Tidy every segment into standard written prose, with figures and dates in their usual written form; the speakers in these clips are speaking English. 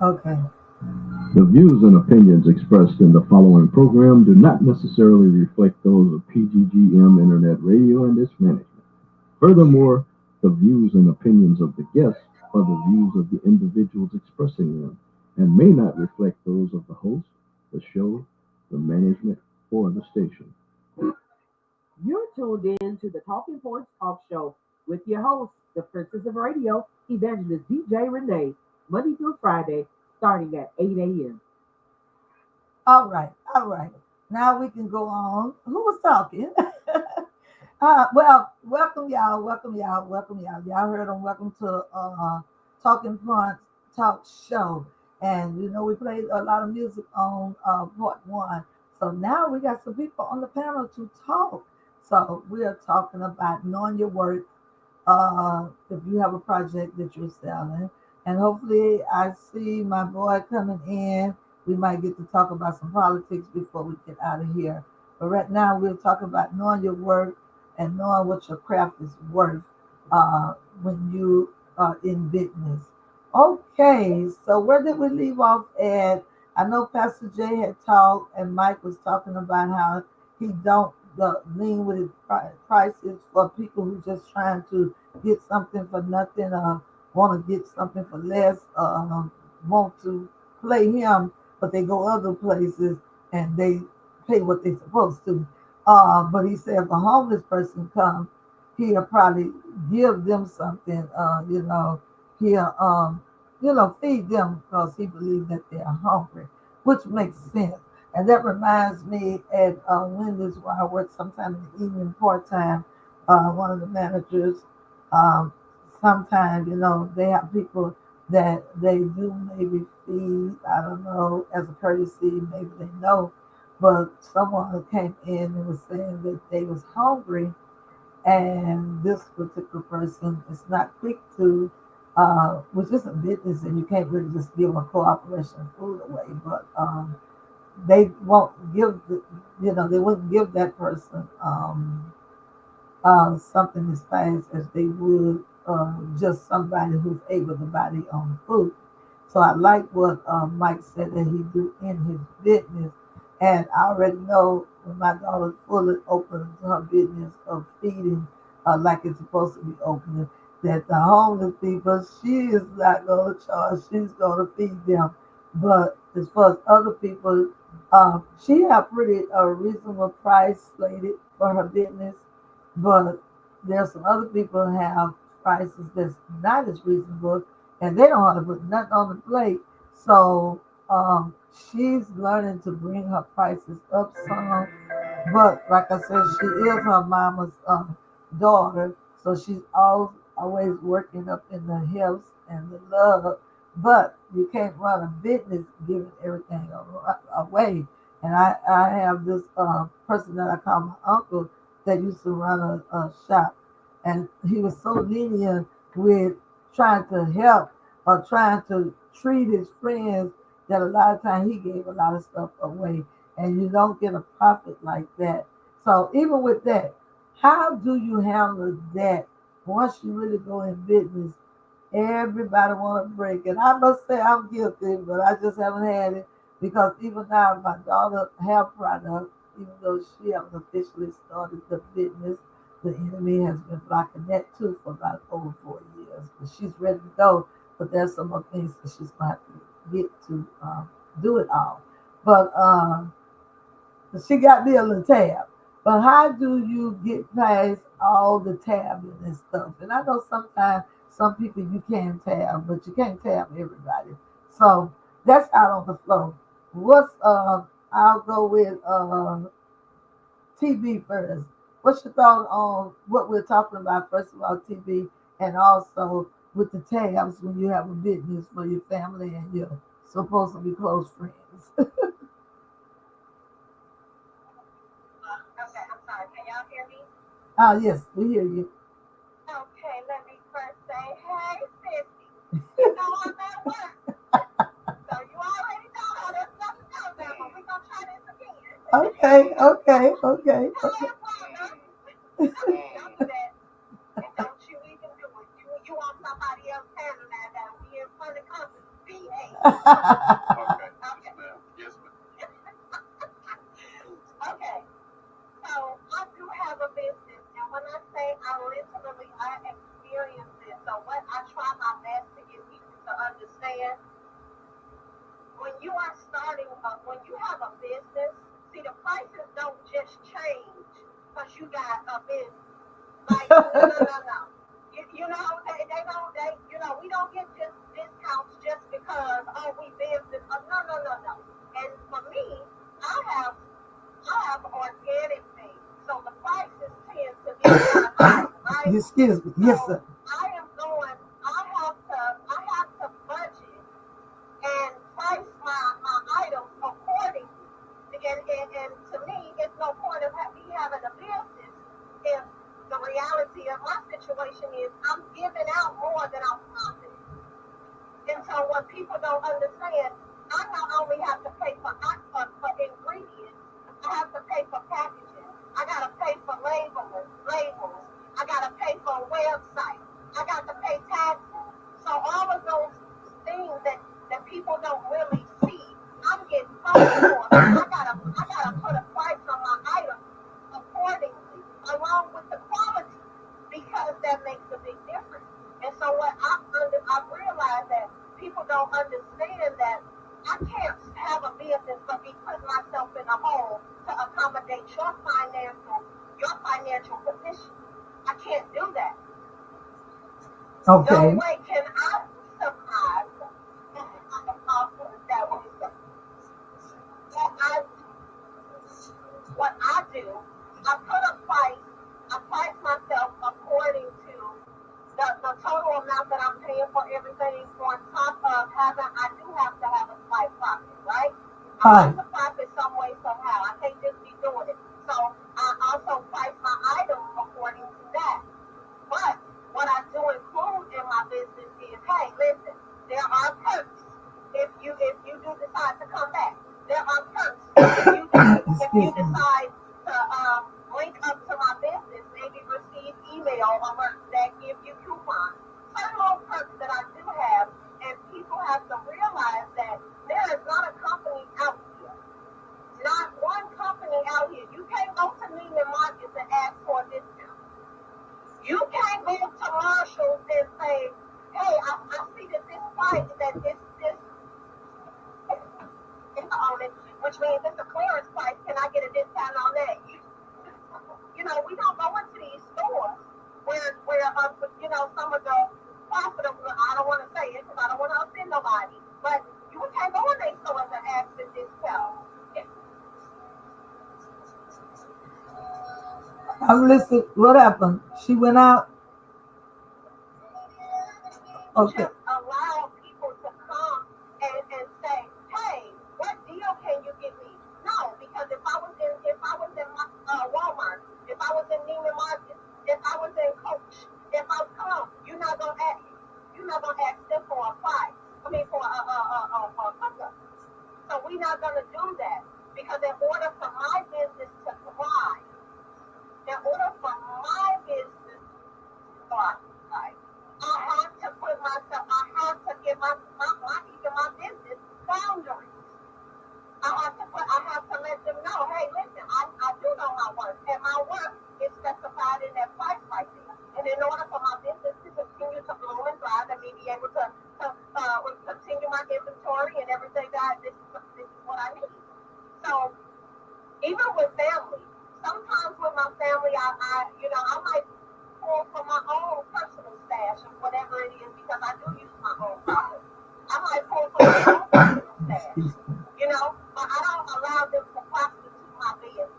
Okay. The views and opinions expressed in the following program do not necessarily reflect those of PGGM Internet Radio and its management. Furthermore, the views and opinions of the guests are the views of the individuals expressing them and may not reflect those of the host, the show, the management, or the station. You're tuned in to the Talking Points Talk Show with your host, the Princess of Radio, Evangelist DJ Renee, Monday through Friday, starting at 8 a.m. All right. All right. Now we can go on. Who was talking? Well, welcome y'all. Welcome y'all. Welcome y'all. Y'all heard them. Welcome to Talking Points Talk Show. And you know we played a lot of music on part one. So now we got some people on the panel to talk. So we are talking about knowing your worth. If you have a project that you're selling, and hopefully I see my boy coming in. We might get to talk about some politics before we get out of here. But right now we'll talk about knowing your worth and knowing what your craft is worth when you are in business. Okay, so where did we leave off at? I know Pastor Jay had talked and Mike was talking about how he don't lean with his prices for people who just trying to get something for nothing, want to get something for less, want to play him, but they go other places and they pay what they're supposed to. But he said if a homeless person comes, he'll probably give them something, he'll, feed them because he believes that they're hungry, which makes sense. And that reminds me at Wendy's where I work sometime in the evening part time, one of the managers, um, sometimes, they have people that they do maybe feed, I don't know, as a courtesy, maybe they know. But someone came in and was saying that they was hungry and this particular person is not quick to, which is a business and you can't really just give a cooperation food away, but they won't give they wouldn't give that person something as fast as they would just somebody who's able to buy their own food. So I like what Mike said that he do in his business, and I already know when my daughter fully opens her business of feeding like it's supposed to be opening, that the homeless people she is not going to charge; she's going to feed them. But as far as other people, she have pretty reasonable price slated for her business, but there's some other people who have prices that's not as reasonable, and they don't want to put nothing on the plate. So she's learning to bring her prices up some. But like I said, she is her mama's daughter, so she's always working up in the health and the love. But you can't run a business giving everything away. And I have this person that I call my uncle that used to run a shop, and he was so lenient with trying to help or trying to treat his friends that a lot of times he gave a lot of stuff away, and you don't get a profit like that. So even with that, how do you handle that once you really go in business? Everybody want to break it. I must say I'm guilty, but I just haven't had it because even now my daughter have products, even though she hasn't officially started the business. The enemy has been blocking that too for about over 4 years. But she's ready to go, but there's some more things that she's going to have to get to do it all. But she got me a little tab. But how do you get past all the tabbing and stuff? And I know sometimes some people you can tab, but you can't tab everybody. So that's out on the floor. What's I'll go with TB first. What's your thought on what we're talking about? First of all, TB, and also with the tabs when you have a business for your family and you're supposed to be close friends. Okay, I'm sorry. Can y'all hear me? Yes, we hear you. Okay, let me first say, hey, sissy. You know I'm at work. So you already know how this stuff goes down, but we're going to try this again. Okay, okay, okay, okay. Don't do that. And don't you even do it. You want somebody else handle that. We in front of company. Okay. Yes, ma'am. Yes, ma'am. Okay. So I do have a business, and when I say I experience it. So what I try my best to get people to understand, when you are starting up, when you have a business, see the prices don't just change because you got a business. Like no. You know they don't we don't get just discounts just because we business. No. And for me, I have organic things, so the prices tend to be high, right? Excuse me. Yes, So sir. I have to budget and price my items accordingly. And to me, it's no point of me having a business if the reality of my situation is I'm giving out more than I'm profiting. And so what people don't understand, I not only have to pay for ingredients, I have to pay for packaging. I gotta pay for labels. I gotta pay for a website. I got to pay taxes. So all of those things that people don't really see, I'm getting paid for. I gotta put a price on my item accordingly, along with the quality, because that makes a big difference. And so I've realized that people don't understand that I can't have a business but be putting myself in a hole to accommodate your financial position. I can't do that. No Okay. way can I survive off of that way. I what I do, I put a price, I price myself according to the total amount that I'm paying for everything, on top of I do have to have a slight profit, right? I Hi. have to profit some way, somehow. I can't just be doing it. So I also price my items according to that. But what I do include in my business is, hey, listen, there are perks if you do decide to come back. There are perks if you decide to link up to my business, maybe receive email alerts that give you coupons. Certain little perks that I do have, and people have to realize that there is not a company out here. Not one company out here. You can't go to Neiman Marcus and ask for a discount. You can't go to Marshalls and say, hey, I see that this price, that this on it, which means it's a clearance price. Can I get a discount on that? We don't go into these stores where some of the profitable, I don't want to say it because I don't want to offend nobody, but you can't go in these stores and ask for discount. I'm listening. What happened? She went out. Okay. Just allow people to come and say, hey, what deal can you give me? No, because if I was in Walmart, if I was in Neiman Marcus, if I was in Coach, if I come on, you're not gonna ask them for a price. I mean for a hookup. So we're not gonna do that, because in order for my business to thrive, in order for my business to thrive, I have to put myself, I have to give even my business boundaries. I have to let them know, hey, listen, I do know my worth, and my worth is specified in that price right there. And in order for my business to continue to bloom and thrive, and me be able to continue my inventory and everything, this is what I need. So even with family, sometimes with my family, I might pull from my own personal stash or whatever it is, because I do use my own products. I might pull from my own personal stash, but I don't allow them to prostitute my business.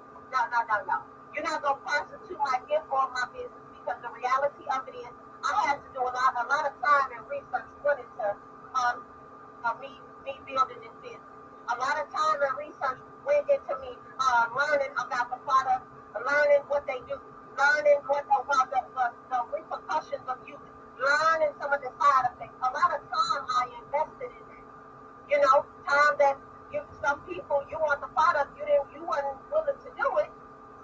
No. You're not going to prostitute my gift or my business, because the reality of it is I had to do a lot of time and research went into me building this business. A lot of time and research went into me learning about the product, learning what they do, learning what about the repercussions of using, learning some of the side effects. A lot of time I invested in that. Time that some people, you want the product, you weren't willing to do it.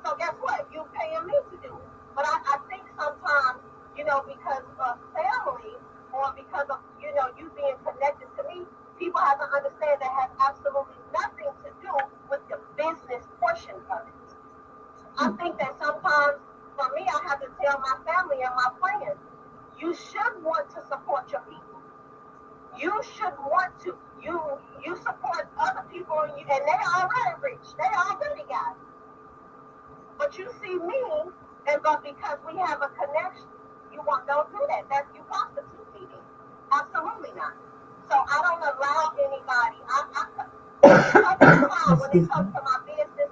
So guess what? You paying me to do it. But I think sometimes people have to understand that has absolutely nothing to do with the business portion of it. I think that sometimes, for me, I have to tell my family and my friends, you should want to support your people. You should want to. You support other people, and they already rich. They already got it. But you see me, but because we have a connection, you don't do that. That you prostitute me then. Absolutely not. So I don't allow anybody. When it comes to my business,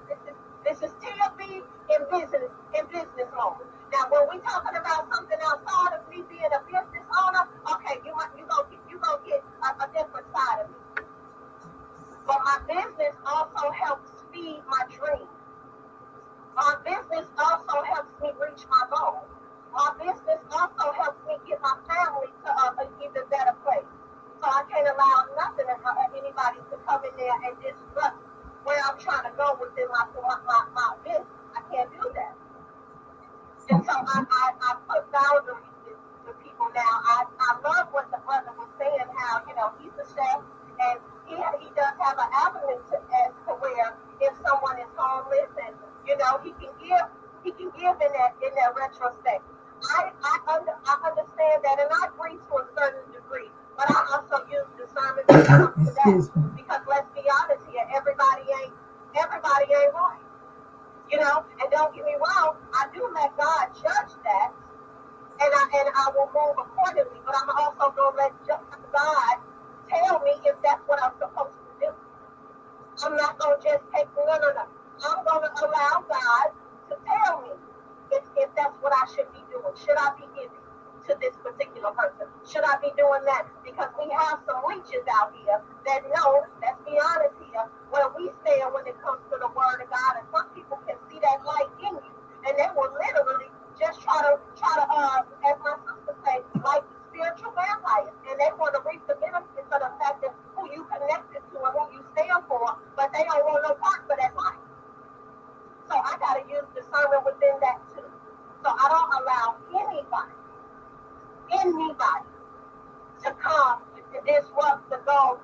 this is TLB in business mode. Now, when we talking about something outside of me being a business owner, okay, you gonna get a different side of me. But my business also helps feed my dreams. My business also helps me reach my goals. My business also helps me get my family to an even better place. So I can't allow nothing anybody to come in there and disrupt where I'm trying to go within my business. I can't do that. And so I put boundaries with people now. I love what the brother was saying, how, he's a chef and he does have an avenue as to where if someone is homeless and, he can give in that retrospect. I understand that and I agree to a certain degree, but I also use discernment when it comes to that. Because let's be honest here, everybody ain't right. And don't get me wrong, I do let God judge that, and I will move accordingly. But I'm also gonna let God tell me if that's what I'm supposed to do. I'm not gonna just take no. I'm gonna allow God to tell me if that's what I should be doing. Should I be giving to this particular person? Should I be doing that? Because we have some leeches out here that know, let's be honest here, where we stand when it comes to the word of God, and some people can see that light in you, and they will literally just try to as my sister say, like spiritual vampires, and they want to reap the benefits of the fact that who you connected to and who you stand for, but they don't want no part for that life. So I gotta use discernment within that too. So I don't allow anybody to come to disrupt the goal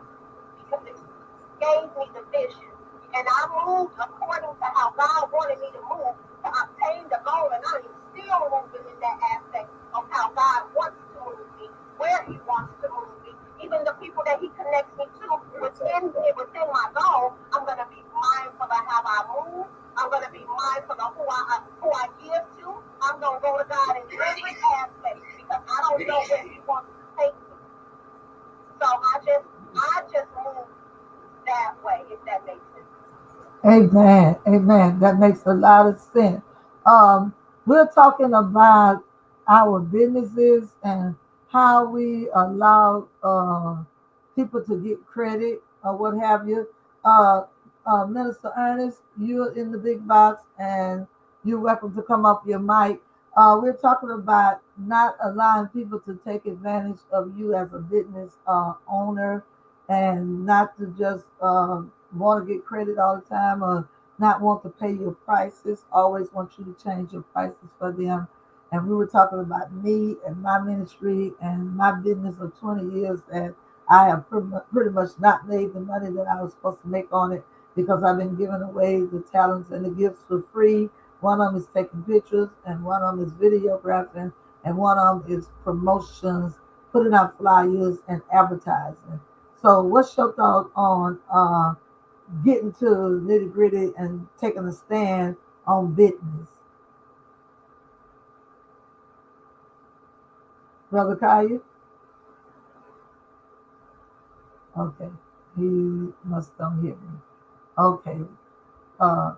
because it gave me the vision. And I moved according to how God wanted me to move to obtain the goal, and I am still moving in that aspect of how God wants to move me, where He wants to move me. Even the people that He connects me to within my goal, I'm gonna be mindful of how I move. I'm gonna be mindful of who I give to. I'm gonna go to God in every aspect because I don't know where He wants to take me. So I just move that way, if that makes sense. Amen. Amen. That makes a lot of sense. We're talking about our businesses and how we allow people to get credit or what have you. Uh, Minister Ernest, you're in the big box and you're welcome to come up your mic. We're talking about not allowing people to take advantage of you as a business owner and not to just want to get credit all the time or not want to pay your prices, always want you to change your prices for them. And we were talking about me and my ministry and my business of 20 years that I have pretty much not made the money that I was supposed to make on it because I've been giving away the talents and the gifts for free. One of them is taking pictures, and one of them is videographing, and one of them is promotions, putting out flyers and advertising. So, what's your thought on getting to nitty gritty and taking a stand on business? Brother Kaya? Okay. He must don't hear me. Okay. Uh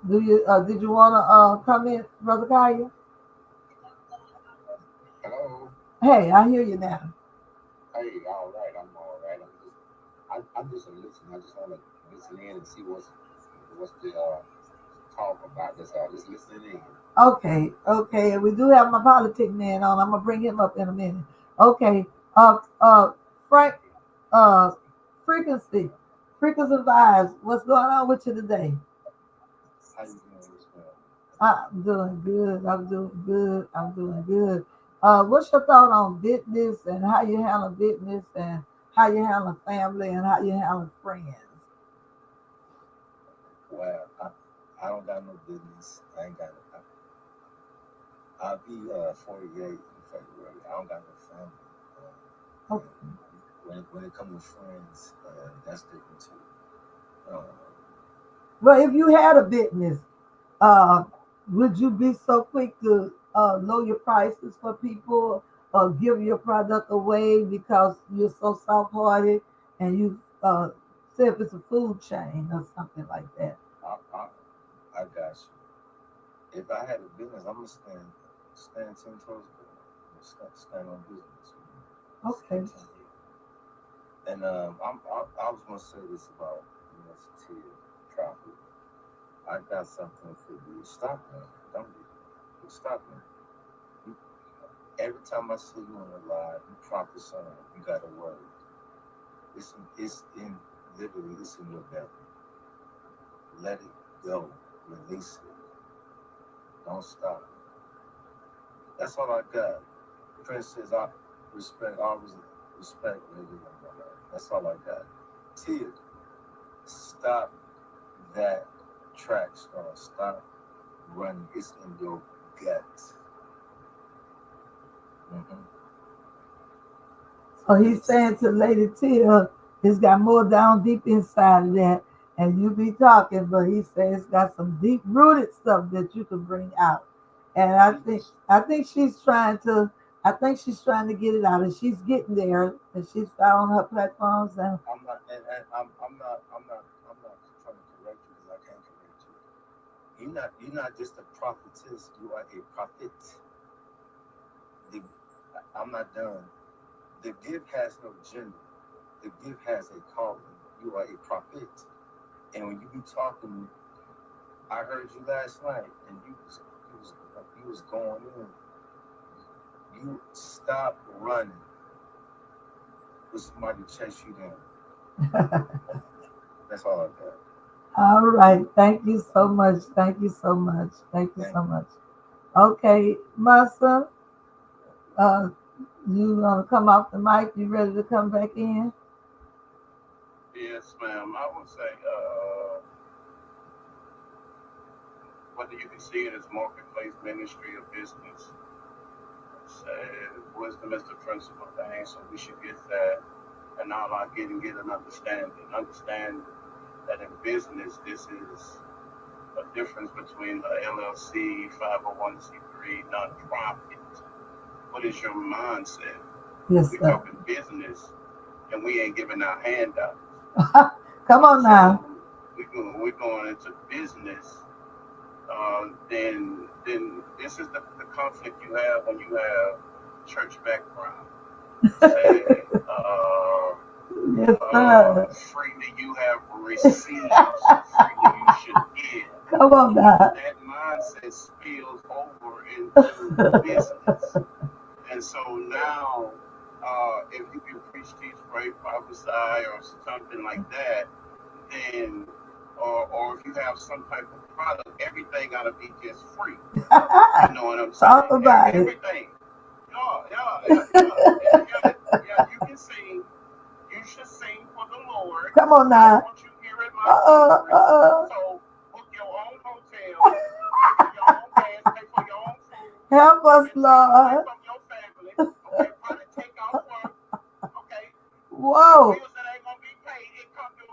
did you wanna come in, Brother Kaya? Hello. Hey, I hear you now. Hey, all right. I'm all right. I'm just a listener. I just want to listen in and see what's the talk about. That's all. Just listening in. Okay. We do have my politic man on. I'm gonna bring him up in a minute. Okay. Frank, uh frequency. Frequency vibes. What's going on with you today? How you doing this morning? I'm doing good. I'm doing good. What's your thought on business and how you handle business and how you handle family and how you handle friends. Well, I don't got no business. I ain't got no. I'll be 48 in February. I don't got no family. Okay. When it comes to friends, that's different too. Well, if you had a business, uh, would you be so quick to lower your prices for people or give your product away because you're so soft-hearted and you say if it's a food chain or something like that? I got you. If I had a business, I'm gonna stand 10 toes down. Stand on business. Okay. And I was gonna say this about profit. I got something for you. Stop man. Don't stop man. You, every time I see you on the live, you prophesy. You got a word. It's in literally. It's in your belly. Let it go. Release it. Don't stop. That's all I got. Princess, I respect. Always respect. That's all I got. Tia, stop that track star. Stop running. It's in your guts. Mm-hmm. So he's saying to Lady Tia, it's got more down deep inside of that, and you be talking, but he says it's got some deep rooted stuff that you can bring out. And I think she's trying to get it out, and she's getting there, and she's found her platforms. And I'm not trying to correct you because I can't correct you. You're not just a prophetess. You are a prophet. The, I'm not done. The gift has no gender. The gift has a calling. You are a prophet. And when you be talking, I heard you last night, and you was going in. You stop running for somebody to chase you down. That's all I got. all right, thank you so much. Thank you so much. Thank you so much. Okay, Masa, uh, you gonna come off the mic? You ready to come back in? Yes, ma'am. I would say, whether you can see it as marketplace, ministry, or business, say wisdom is the principal thing, so we should get that. And all I get and get an understanding. Understand that in business, this is a difference between a LLC, 501c3, nonprofit. What is your mindset? Yes, We're sir. talking business, and we ain't giving out handouts. Come on now. So we're going into business. Then this is the conflict you have when you have church background. Say, Yes, sir. freely you have received, so freely you should give. Come on now. That mindset spills over into business. And so now, if you can preach, teach, pray, prophesy, or something like that, then, or if you have some type of product, everything gotta be just free. You know what I'm saying? Talk about it. Everything. Yeah. You can sing. You should sing for the Lord. Come on now. I want you here in my spirit. So book your own hotel, pay for your own gas, pay for your own food. Help us, and Lord. from your family. Okay, probably take off work. Okay. Whoa. Bills that ain't gonna be paid, it comes to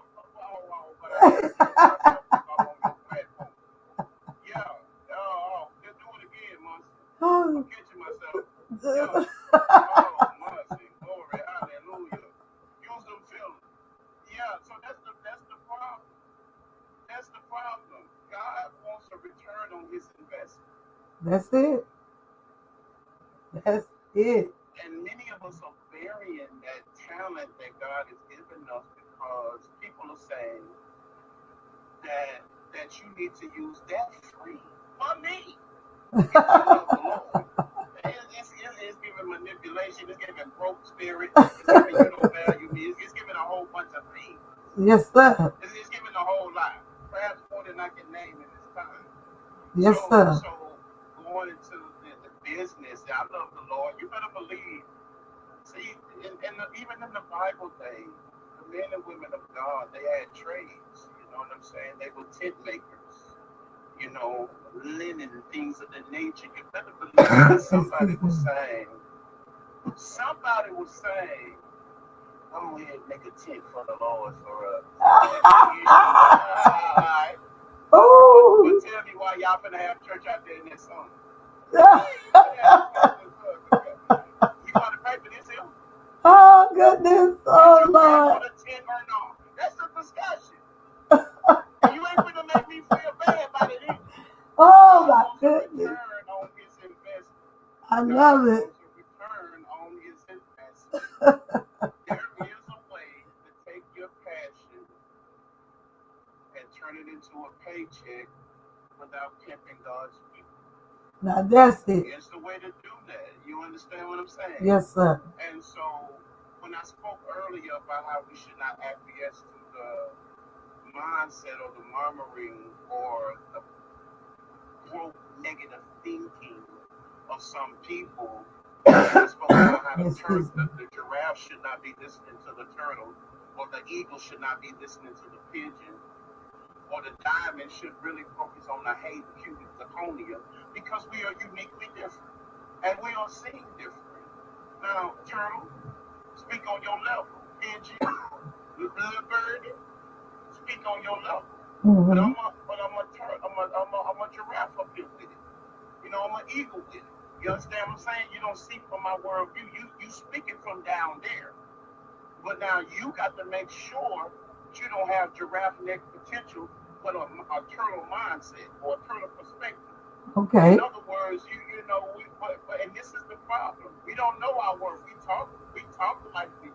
but I can't say myself if I'm on your platform. Yeah. Just do it again, Monster. I'm catching myself. Yeah. Oh, mercy, glory, hallelujah. Use them feelings. Yeah, so that's the problem. That's the problem. God wants a return on his investment. That's it. That's it. And many of us are burying that talent that God has given us because people are saying that you need to use that free for me. If you love the Lord. It's giving manipulation, it's giving broke spirit, it's giving you don't value me, it's giving a whole bunch of things. Yes, sir. It's giving a whole lot. Perhaps more than I can name in this time. Yes, sir. So going into the business, I love the Lord. You better believe. See, and even in the Bible days, the men and women of God, they had trades. You know what I'm saying? They were tent makers. You know, linen and things of the nature. You better believe that somebody was saying, go ahead and make a tent for the Lord for us. Alright. Oh. But tell me why y'all finna have church out there in that song. You want to pay for this here? Oh, goodness. Oh, Lord. A tent or no? That's a discussion. And you ain't finna make me feel bad about it either. Oh, my goodness. Return on his investment. I love it. Return on his investment. There is a way to take your passion and turn it into a paycheck without pimping God's people. Now, that's it. It's the way to do that. You understand what I'm saying? Yes, sir. And so, when I spoke earlier about how we should not acquiesce to the mindset or the murmuring or the growth negative thinking of some people, I spoke about how the giraffe should not be listening to the turtle, or the eagle should not be listening to the pigeon, or the diamond should really focus on the hay, the cubic zirconia, because we are uniquely different and we are seen different. Now, turtle, speak on your level. Pigeon, little bird, speak on your level. Mm-hmm. But I'm a giraffe up here with it. You know, I'm an eagle with it. You understand what I'm saying? You don't see from my worldview. You speaking from down there. But now you got to make sure that you don't have giraffe neck potential, but a turtle mindset or a turtle perspective. Okay. In other words, you know, and this is the problem. We don't know our worth. We talk like we do.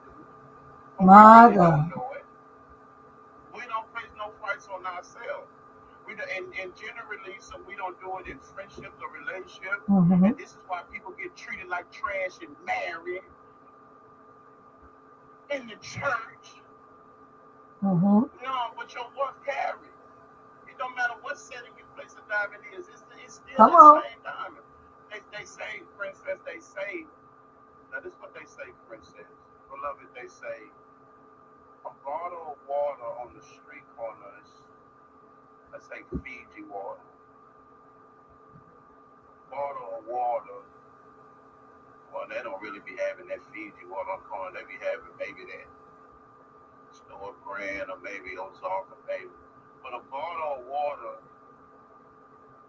But my we really God. don't know it. We don't place no price on ourselves. And generally, so we don't do it in friendships or relationships. Mm-hmm. And this is why people get treated like trash and married in the church. Mm-hmm. No, but your worth carries. It don't matter what setting you place a diamond is. It's still the same diamond. They say, princess, they say, now this is what they say, princess. Beloved, they say, a bottle of water on the street corner is, let's say, Fiji water. Bottle of water, well, they don't really be having that Fiji water on the corner. They be having maybe that Store brand or maybe Ozarka, maybe. But a bottle of water,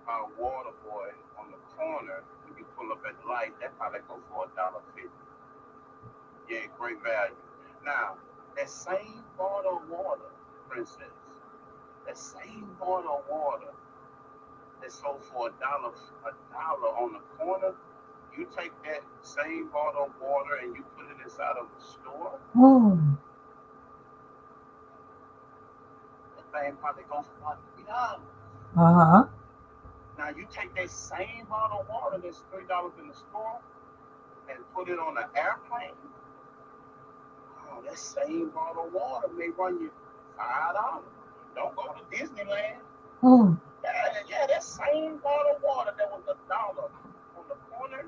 our water boy on the corner, when you pull up at the light, that probably go for $1.50. Yeah, great value. Now, that same bottle of water, princess, that same bottle of water that sold for $1 on the corner, you take that same bottle of water and you put it inside of the store. That thing probably goes for $3. Uh-huh. Now you take that same bottle of water that's $3 in the store and put it on an airplane. Oh, that same bottle of water may run you $5. Don't go to Disneyland. Yeah, that same bottle of water that was $1 on the corner,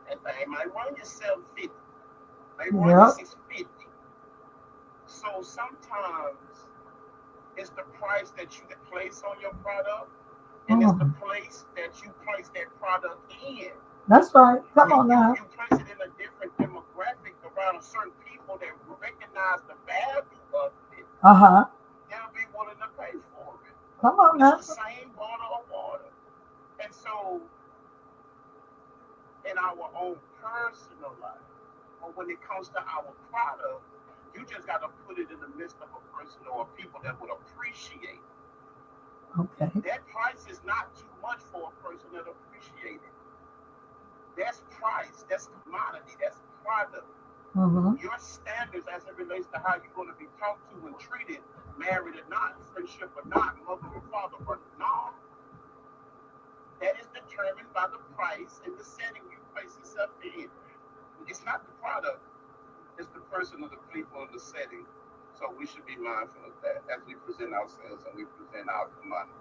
that thing might run you $7.50. May run you $6.50. So sometimes it's the price that you place on your product, and it's the place that you place that product in. That's right. Come on now. You place it in a different demographic around a certain people that recognize the value of it. They'll be willing to pay for it. Come on now. It's the same bottle of water. And so, in our own personal life, or when it comes to our product, you just got to put it in the midst of a person or people that would appreciate it. Okay. That price is not too much for a person that appreciates it. That's price. That's commodity. That's product. Your standards as it relates to how you're going to be talked to and treated, married or not, friendship or not, mother or father or not, that is determined by the price and the setting you place yourself in. It's not the product. It's the person or the people or the setting. So we should be mindful of that as we present ourselves and we present our commodity.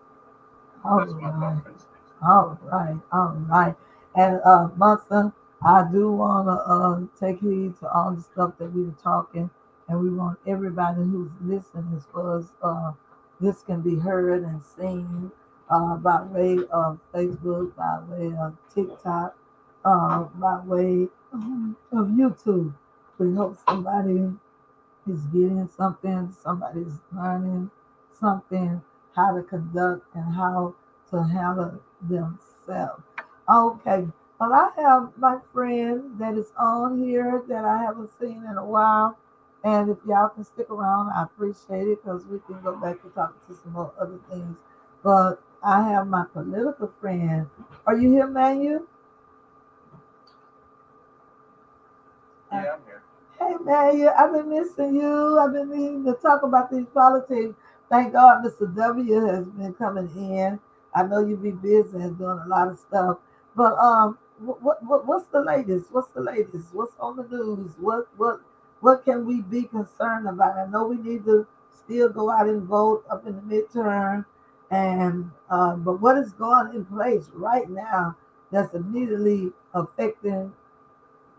That's my thought, for instance. All right. And Martha, I do want to take heed to all the stuff that we were talking, and we want everybody who's listening as far as this can be heard and seen by way of Facebook, by way of TikTok, by way of YouTube. We hope somebody is getting something, somebody's learning something, how to conduct and how to handle themselves. Okay, well, I have my friend that is on here that I haven't seen in a while. And if y'all can stick around, I appreciate it because we can go back and talk to some more other things. But I have my political friend. Are you here, Manu? Yeah, I'm here. Hey man, I've been missing you. I've been needing to talk about these politics. Thank God Mr. W has been coming in. I know you be busy and doing a lot of stuff, but what's the latest? What's the latest? What's on the news? What can we be concerned about? I know we need to still go out and vote up in the midterm, and but what is going in place right now that's immediately affecting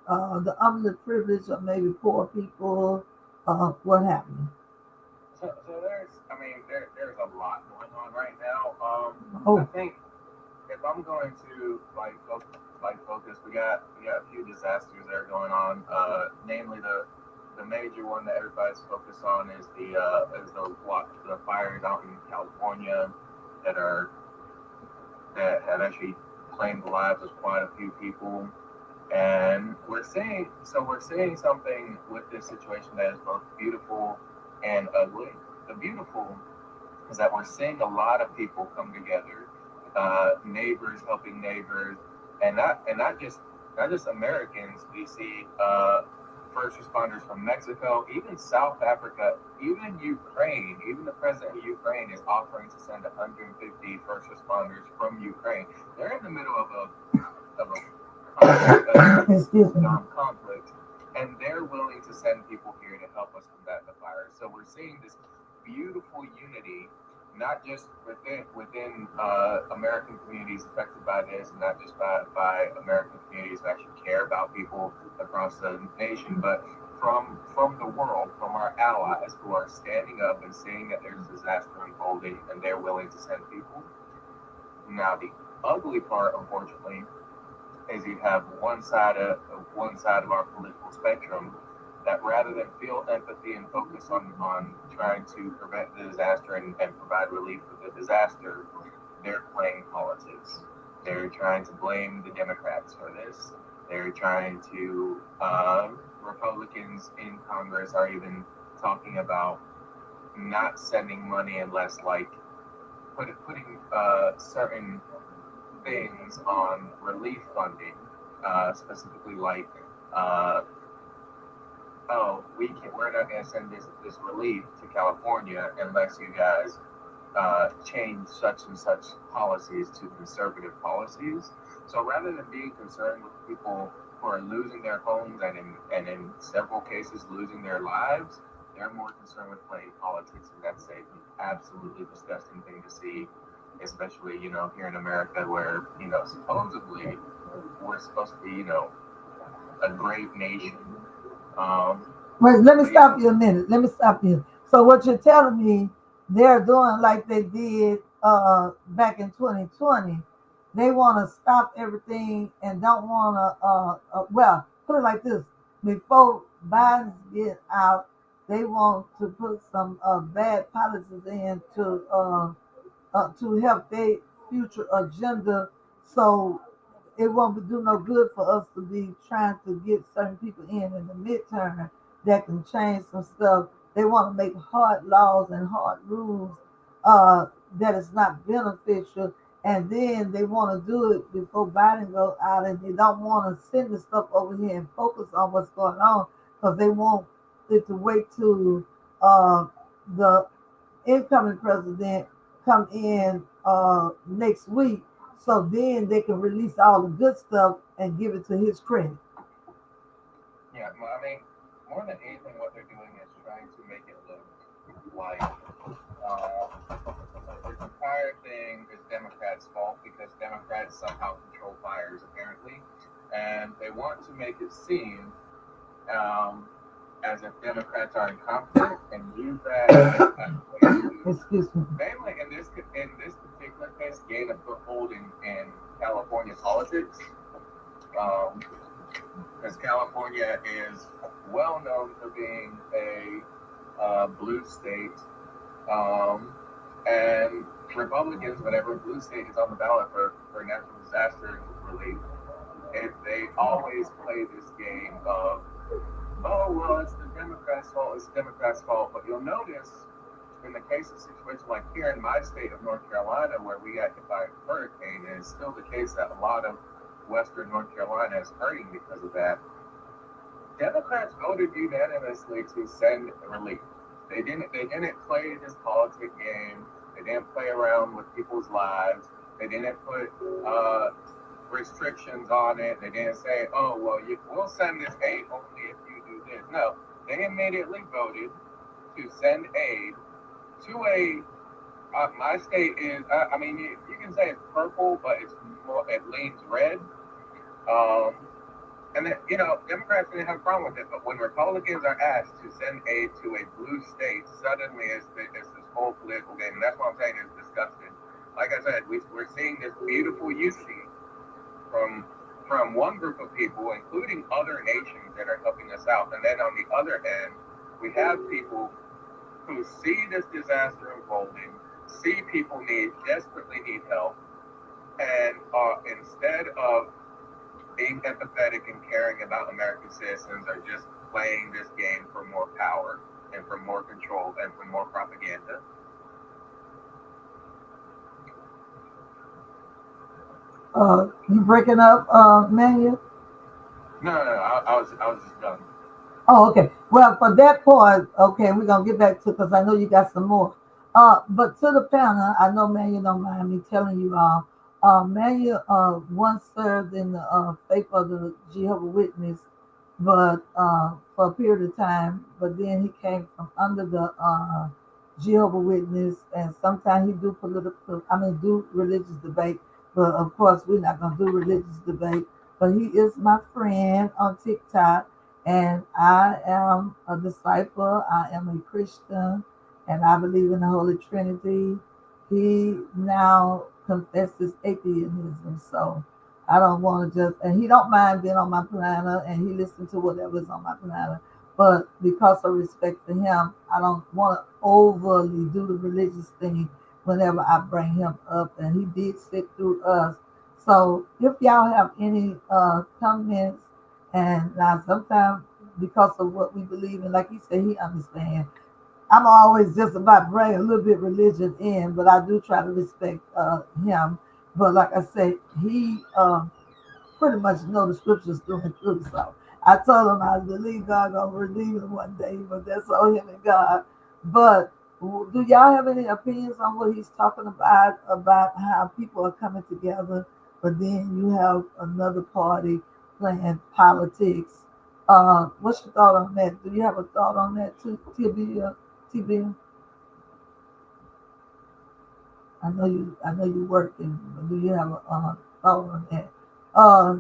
the underprivileged or maybe poor people, what happened? So there's a lot going on right now. I Oh, think if I'm going to focus, we got a few disasters that are going on. Namely the major one that everybody's focused on is the fires out in California that are that have actually claimed the lives of quite a few people. And we're seeing something with this situation that is both beautiful and ugly. The beautiful is that we're seeing a lot of people come together, neighbors helping neighbors, and not just Americans. We see first responders from Mexico, even South Africa, even Ukraine. Even the president of Ukraine is offering to send 150 first responders from Ukraine. They're in the middle of a excuse me. conflict, and they're willing to send people here to help us combat the fire. So we're seeing this beautiful unity, not just within American communities affected by this, and not just by American communities who actually care about people across the nation, but from the world, from our allies who are standing up and seeing that there's disaster unfolding, and they're willing to send people. Now, the ugly part, unfortunately, is you have one side of our political spectrum that rather than feel empathy and focus on trying to prevent the disaster and provide relief for the disaster, they're playing politics. They're trying to blame the Democrats for this. They're trying to Republicans in Congress are even talking about not sending money unless putting certain things on relief funding, specifically uh, we're not going to send this relief to California unless you guys change such and such policies to conservative policies. So rather than being concerned with people who are losing their homes and in several cases losing their lives, they're more concerned with playing politics, and that's an absolutely disgusting thing to see, especially here in America, where supposedly we're supposed to be a great nation. Um, Wait, let me but yeah, stop you a minute. Let me stop you. So what you're telling me, they're doing like they did back in 2020. They want to stop everything and don't want to. Well, put it like this: before Biden get out, they want to put some bad policies in to help their future agenda. So it won't do no good for us to be trying to get certain people in the midterm that can change some stuff. They want to make hard laws and hard rules that is not beneficial, and then they want to do it before Biden goes out, and they don't want to send the stuff over here and focus on what's going on because they want it to wait to the incoming president come in next week, so then they can release all the good stuff and give it to his credit. yeah. Well, I mean, more than anything, what they're doing is trying to make it look like this entire thing is Democrats' fault because Democrats somehow control fires, apparently, and they want to make it seem as if Democrats are incompetent and use that as a way to Excuse me. mainly in this particular case gain a foothold in California politics. Because California is well known for being a blue state, and Republicans, whenever a blue state is on the ballot for natural disaster relief, they always play this game of, oh, well, it's the Democrats' fault, it's the Democrats' fault. But you'll notice in the case of situations like here in my state of North Carolina, where we got hit by a hurricane, and it's still the case that a lot of Western North Carolina is hurting because of that. Democrats voted unanimously to send relief. They didn't play this politic game. They didn't play around with people's lives. They didn't put restrictions on it. They didn't say, oh, well, we'll send this aid only if you do this. No, they immediately voted to send aid to my state is, I mean, you can say it's purple, but it leans red. And then, Democrats didn't have a problem with it, but when Republicans are asked to send aid to a blue state, suddenly it's this whole political game. And that's what I'm saying is disgusting. Like I said, we're seeing this beautiful unity from one group of people, including other nations that are helping us out. And then on the other hand, we have people who see this disaster unfolding, see people desperately need help, and instead of being empathetic and caring about American citizens, are just playing this game for more power and for more control and for more propaganda. You breaking up, Manuel? No, I was just done. Oh, okay. Well, for that part, okay, we're gonna get back to because I know you got some more. But to the panel, I know Manuel don't mind me telling you all. Manuel once served in the faith of the Jehovah Witness, but for a period of time. But then he came from under the Jehovah Witness, and sometimes he do do religious debate. But of course, we're not gonna do religious debate. But he is my friend on TikTok, and I am a disciple. I am a Christian, and I believe in the Holy Trinity. He now confesses atheism, so I don't want to and he don't mind being on my planner, and he listens to whatever's on my planner. But because of respect for him, I don't want to overly do the religious thing whenever I bring him up, and he did sit through us. So if y'all have any comments, and now sometimes because of what we believe in, like he said, he understands. I'm always just about bringing a little bit religion in, but I do try to respect him. But like I said, he pretty much know the scriptures through and through. So I told him I believe God gonna redeem him one day, but that's all him and God. But do y'all have any opinions on what he's talking about how people are coming together, but then you have another party playing politics? What's your thought on that? Do you have a thought on that too, TB? I know you working, but do you have a thought on that? Uh,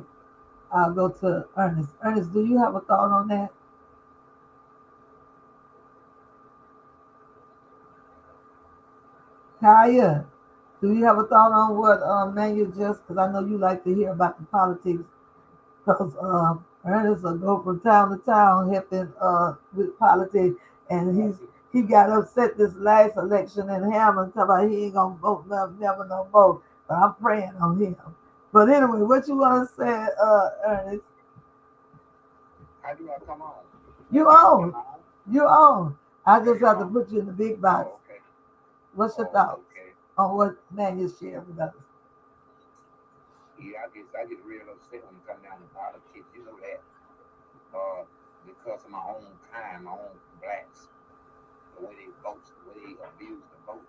I'll go to Ernest. Ernest, do you have a thought on that? Kaya, do you have a thought on what Manuel just? Because I know you like to hear about the politics. Because Ernest will go from town to town helping with politics, and he got upset this last election in Hammond, talking about he ain't gonna vote never no more. But I'm praying on him. But anyway, what you want to say, Ernest? How do I come on? You own. You own. I just have to put you in the big box. Oh, okay. What's your thoughts Okay. on what Manuel shared with us? Yeah, I get real upset when it comes down to politics. You know that. Because of my own kind, my own blacks, the way they vote, the way they abuse the vote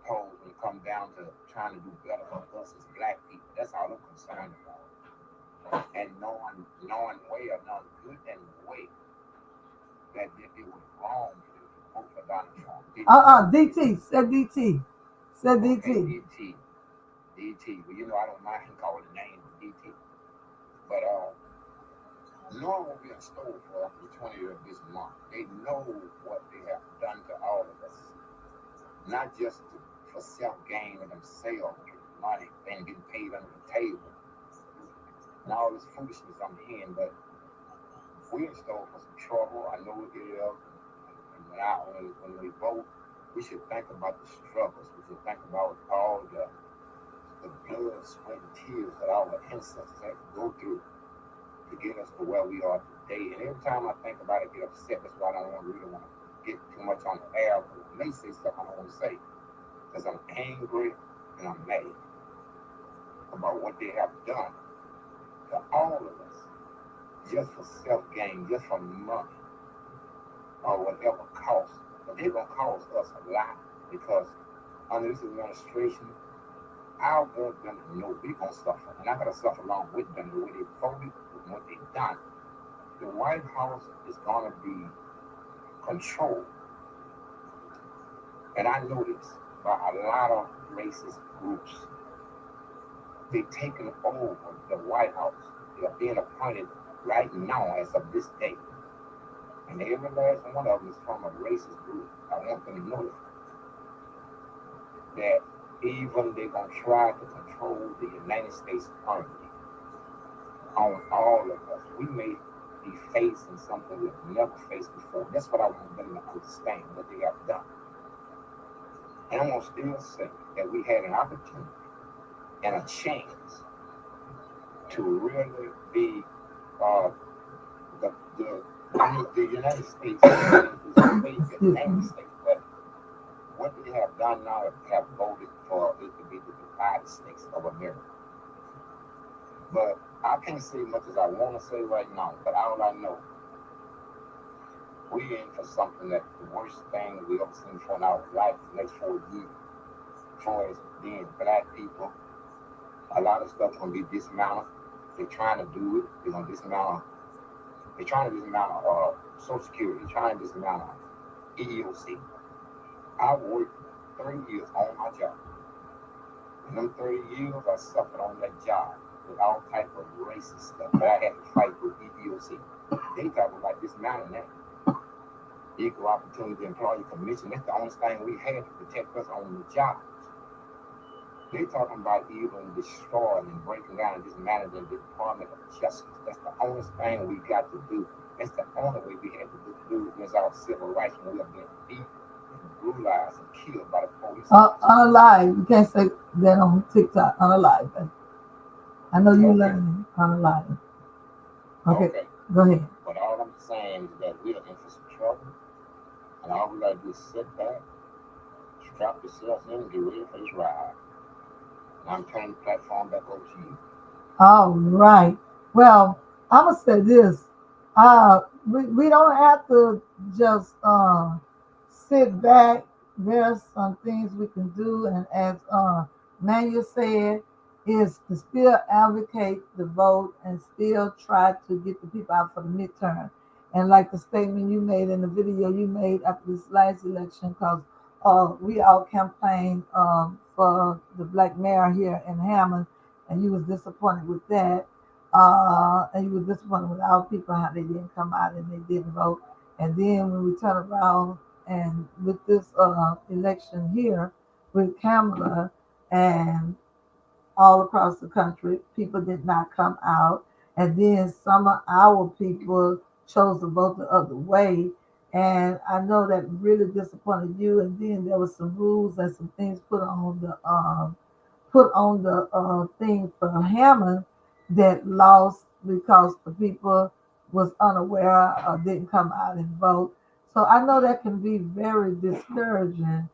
polls when it comes down to trying to do better for us as black people. That's all I'm concerned about. And knowing way or knowing good and way that it was wrong to vote for Donald Trump. DT. Said DT. Said DT. DT. Well, I don't mind calling the name DT. But Nor will be in store for the 20th of this month. They know what they have done to all of us, not just for self-gain and themselves, getting money and getting paid under the table, and all this foolishness I'm hearing, but we're in store for some trouble. I know it is. And when we vote, we should think about the struggles. We should think about all the blood, sweat, and tears that our ancestors had to go through to get us to where we are today. And every time I think about it, I get upset. That's why I don't really want to get too much on the air. But I may say stuff I don't want to say because I'm angry and I'm mad about what they have done to all of us, just for self-gain, just for money, or whatever cost. But they're going to cost us a lot because under this administration, our government know we're going to suffer. And I'm going to suffer along with them the way they voted and what they've done. The White House is going to be controlled. And I know this by a lot of racist groups. They've taken over the White House. They are being appointed right now as of this day. And every last one of them is from a racist group. I want them to know that even they're going to try to control the United States Army on all of us. We may be facing something we've never faced before. That's what I want them to understand, what they have done. And I'm going to still say that we had an opportunity and a chance to really be the United States is the United States, but what they have done now have voted for it to be the United States of America. But I can't say much as I want to say right now, but all I know, we're in for something that the worst thing we ever seen for in our life the next 4 years. As far as being black people, a lot of stuff going to be dismantled. They're trying to do it. They're going to dismantle. They're trying to dismantle Social Security. They're trying to dismantle EEOC. I worked 30 years on my job. In them 30 years, I suffered on that job with all type of racist stuff that I had to fight with EEOC. They talking about dismantling that. Equal Opportunity Employee Commission. That's the only thing we had to protect us on the job. They talking about even destroying and breaking down and dismantling the Department of Justice. That's the only thing we got to do. That's the only way we had to do against our civil rights when we are being beat and brutalized and killed by the police. Unalive. You can't say that on TikTok. Unalive. I know you learning. Unalive. Okay. Go ahead. But all I'm saying is that we are in for some trouble. And all we got to do is sit back, strap yourself in, and get ready for this ride. I'm turning the platform back over to you. All right. Well, I'm gonna say this. We don't have to just sit back. There's some things we can do, and as Manuel said, is to still advocate the vote and still try to get the people out for the midterm. And like the statement you made in the video you made after this last election, because we all campaigned for the black mayor here in Hammond, and you was disappointed with that. And you were disappointed with our people, how they didn't come out and they didn't vote. And then when we turn around and with this election here with Kamala and all across the country, people did not come out. And then some of our people chose to vote the other way. And I know that really disappointed you. And then there was some rules and some things put on the thing for Hammond that lost because the people was unaware or didn't come out and vote. So I know that can be very discouraging.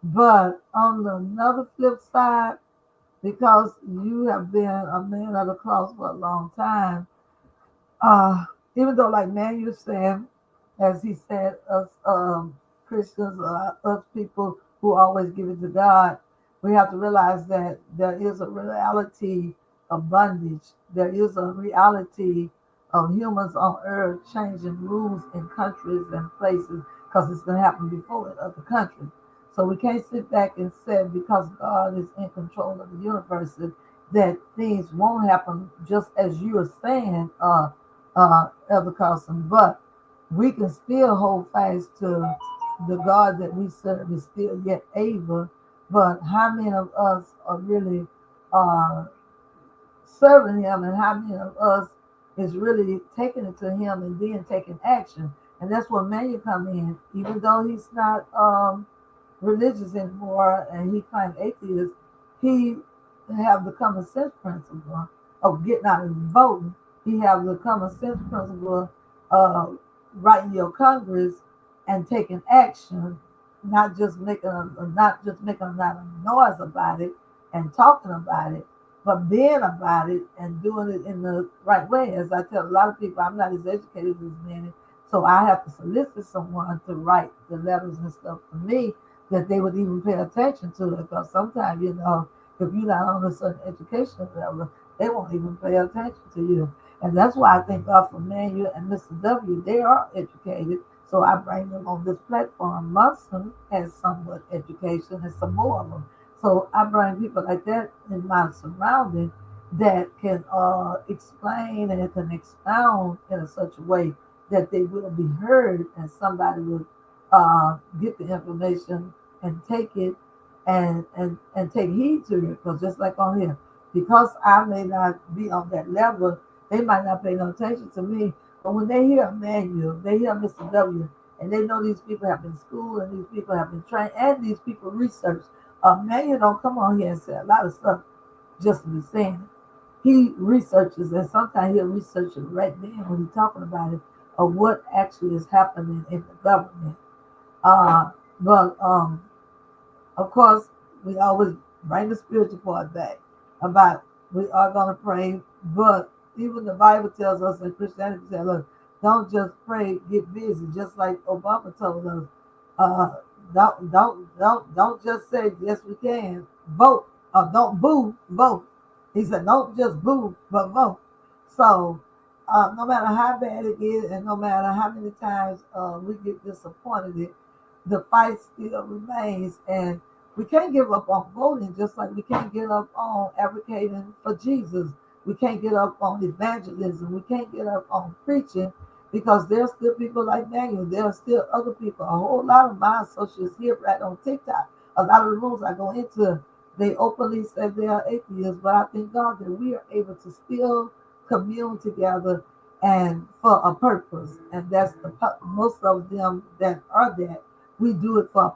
But on another flip side, because you have been a man of the cloth for a long time, uh, even though, like Manuel said, as he said, us Christians, us people who always give it to God, we have to realize that there is a reality of bondage. There is a reality of humans on earth changing rules in countries and places because it's going to happen before in other countries. So we can't sit back and say because God is in control of the universe that things won't happen just as you are saying. Elder Carlson, but we can still hold fast to the God that we serve is still yet able. But how many of us are really uh, serving Him, and how many of us is really taking it to Him and then taking action? And that's where Manuel come in, even though he's not religious anymore and he claimed atheist, he have the common sense principle of getting out and voting. He have the common sense principle of writing your Congress and taking action, not just making a lot of noise about it and talking about it, but being about it and doing it in the right way. As I tell a lot of people, I'm not as educated as many, so I have to solicit someone to write the letters and stuff for me that they would even pay attention to it. Because sometimes, if you're not on a certain education level, they won't even pay attention to you. And that's why I thank God for Manuel and Mr. W. They are educated. So I bring them on this platform. Munson has somewhat education and some more of them. So I bring people like that in my surrounding that can explain and can expound in a such a way that they will be heard and somebody will get the information and take it and take heed to it. Because just like on here, because I may not be on that level, they might not pay no attention to me. But when they hear Emmanuel, they hear Mr. W, and they know these people have been schooled and these people have been trained and these people research. Emmanuel don't come on here and say a lot of stuff just to be saying it. He researches, and sometimes he'll research it right then when he's talking about it of what actually is happening in the government. But of course, we always bring the spiritual part back about we are going to pray, but even the Bible tells us and Christianity tells us, don't just pray, get busy, just like Obama told us. Uh, don't just say yes we can vote. Don't boo, vote. He said don't just boo, but vote. So no matter how bad it is, and no matter how many times we get disappointed, the fight still remains, and we can't give up on voting, just like we can't get up on advocating for Jesus. We can't get up on evangelism. We can't get up on preaching because there's still people like Daniel. There are still other people. A whole lot of my associates here right on TikTok. A lot of the rooms I go into, they openly say they are atheists, but I thank God that we are able to still commune together and for a purpose. And that's most of them that are that we do it for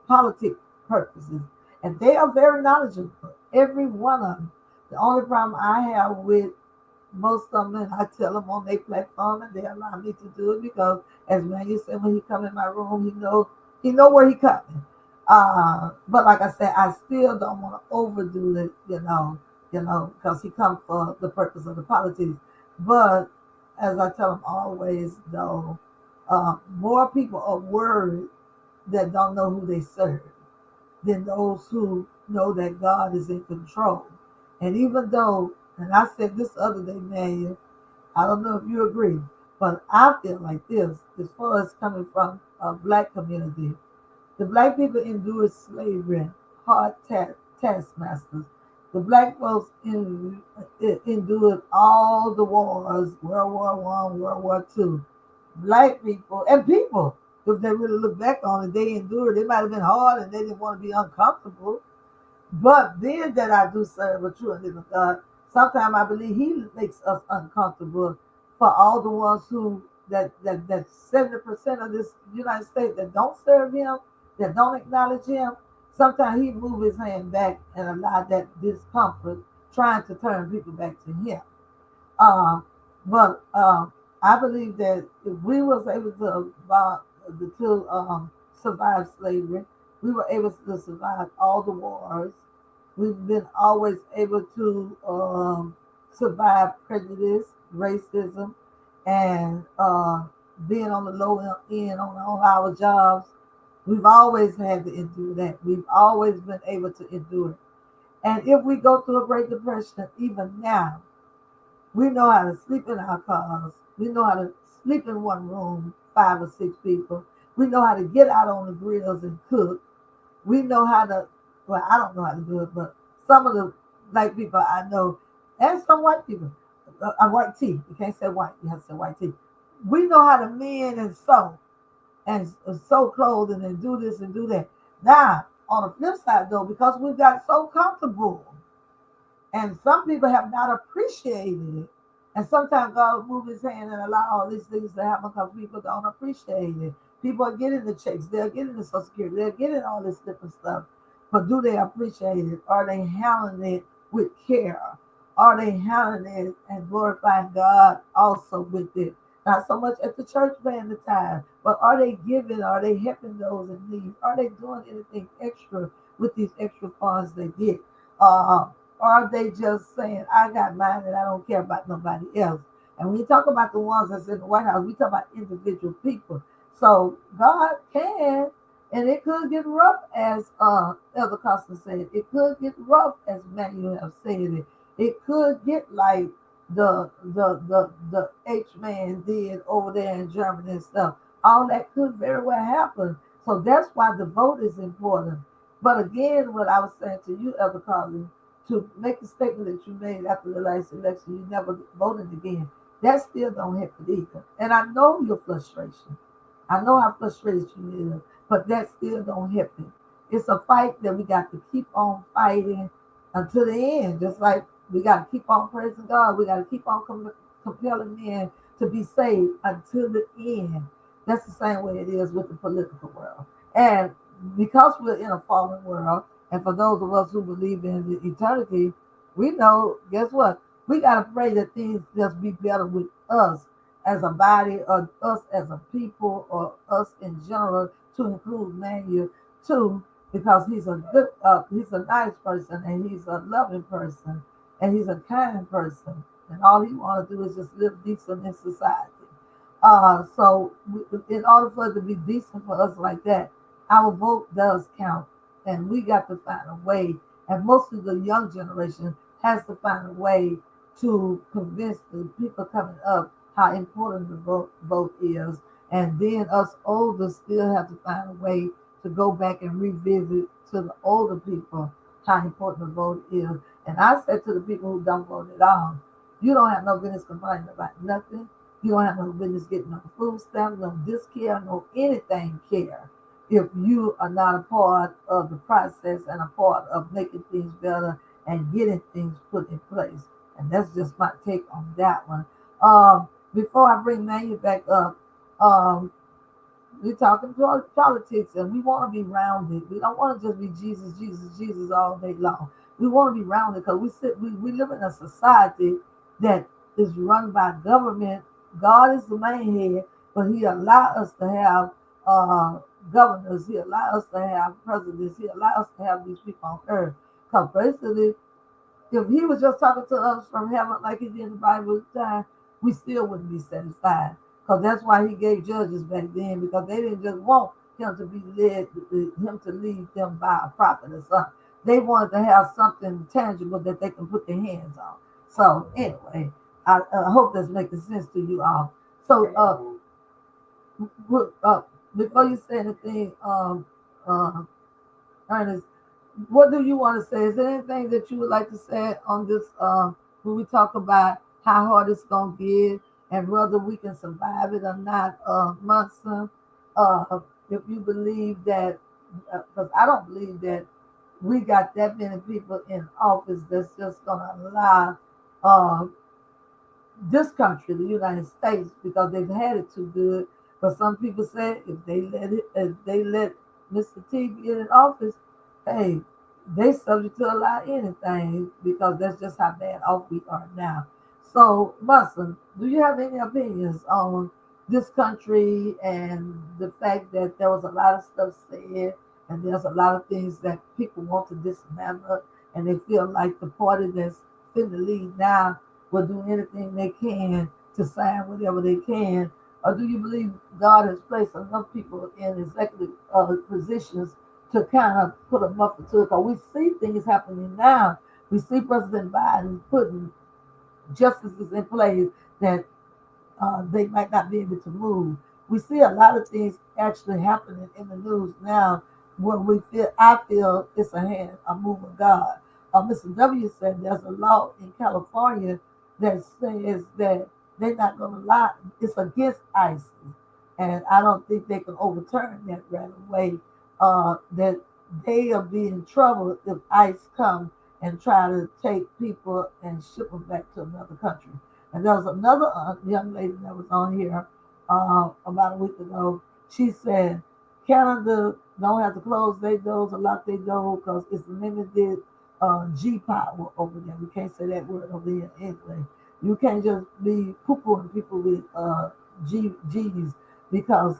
politic purposes. And they are very knowledgeable, every one of them. The only problem I have with most of them, and I tell them on their platform, and they allow me to do it because, as Manuel said, when he come in my room, he know where he coming. But like I said, I still don't want to overdo it, because he come for the purpose of the politics. But as I tell them always, though, more people are worried that don't know who they serve than those who know that God is in control. And even though, and I said this other day, Manuel, I don't know if you agree, but I feel like this, as far as coming from a black community, the black people endured slavery, hard taskmasters. The black folks endured all the wars, World War One, World War II. Black people and people, if they really look back on it, they endured. It might have been hard and they didn't want to be uncomfortable. But then that I do serve a true and living God, sometimes I believe He makes us uncomfortable for all the ones who that 70% of this United States that don't serve Him, that don't acknowledge Him. Sometimes He move His hand back and allow that discomfort, trying to turn people back to Him. Uh, but I believe that if we was able to survive slavery, we were able to survive all the wars. We've been always able to survive prejudice, racism, and being on the low end on our jobs. We've always had to endure that. We've always been able to endure it. And if we go through a Great Depression, even now, we know how to sleep in our cars. We know how to sleep in one room, 5 or 6 people. We know how to get out on the grills and cook. We know how to, well, I don't know how to do it, but some of the black people I know, and some white people, white tee. You can't say white. You have to say white tee. We know how to mend and sew and sew clothing and do this and do that. Now, on the flip side, though, because we got so comfortable, and some people have not appreciated it. And sometimes God will move his hand and allow all these things to happen because people don't appreciate it. People are getting the checks, they're getting the Social Security, they're getting all this different stuff. But do they appreciate it? Are they handling it with care? Are they handling it and glorifying God also with it? Not so much at the church paying the time, but are they giving? Are they helping those in need? Are they doing anything extra with these extra funds they get? Uh, or are they just saying, I got mine and I don't care about nobody else? And when you talk about the ones that's in the White House, we talk about individual people. So God can, and it could get rough, as Elder Costa said. It could get rough, as Manuel have said it. It could get like the H man did over there in Germany and stuff. All that could very well happen. So that's why the vote is important. But again, what I was saying to you, Elder Carly, to make the statement that you made after the last election, you never voted again. That still don't help it either. And I know your frustration. I know how frustrated you is, but that still don't help it. It's a fight that we got to keep on fighting until the end. Just like we got to keep on praising God, we got to keep on compelling men to be saved until the end. That's the same way it is with the political world. And because we're in a fallen world, and for those of us who believe in the eternity, we know, guess what? We got to pray that things just be better with us as a body, or us as a people, or us in general, to include Manuel too, because he's a nice person, and he's a loving person, and he's a kind person, and all he want to do is just live decent in society. In order for it to be decent for us like that, our vote does count, and we got to find a way. And most of the young generation has to find a way to convince the people coming up how important the vote is. And then us older still have to find a way to go back and revisit to the older people how important the vote is. And I said to the people who don't vote at all, you don't have no business complaining about nothing. You don't have no business getting no food stamps, no discare, no anything care, if you are not a part of the process and a part of making things better and getting things put in place. And that's just my take on that one. Before I bring Manu back up, um, we're talking politics, and we want to be rounded. We don't want to just be Jesus, Jesus, Jesus all day long. We want to be rounded because we live in a society that is run by government. God is the main head, but He allowed us to have governors. He allowed us to have presidents. He allowed us to have these people on earth. Because basically, if He was just talking to us from heaven like He did in the Bible time, we still wouldn't be satisfied. Because that's why He gave judges back then, because they didn't just want Him to be led, Him to lead them by a prophet or something. They wanted to have something tangible that they can put their hands on. So anyway, I hope that's making sense to you all. So before you say anything, Ernest, what do you want to say? Is there anything that you would like to say on this when we talk about how hard it's gonna get and whether we can survive it or not, Munson? If you believe that, because I don't believe that we got that many people in office that's just gonna allow uh, this country, the United States, because they've had it too good. But some people say if they let Mr. T get in office, hey, they subject to allow anything because that's just how bad off we are now. So, Muslim, do you have any opinions on this country and the fact that there was a lot of stuff said and there's a lot of things that people want to dismantle and they feel like the party that's in the lead now will do anything they can to sign whatever they can? Or do you believe God has placed enough people in executive positions to kind of put a buffer to it? Because we see things happening now. We see President Biden putting justices in place that they might not be able to move. We see a lot of things actually happening in the news now where I feel it's a move of God. Mr. W said there's a law in California that says that they're not going to lie. It's against ISIS, and I don't think they can overturn that right away. That they'll be in trouble if ICE come and try to take people and ship them back to another country. And there was another young lady that was on here about a week ago. She said Canada don't have to close their doors or lock their door because it's limited G power over there. We can't say that word over here anyway. You can't just be poo-pooing people with G's because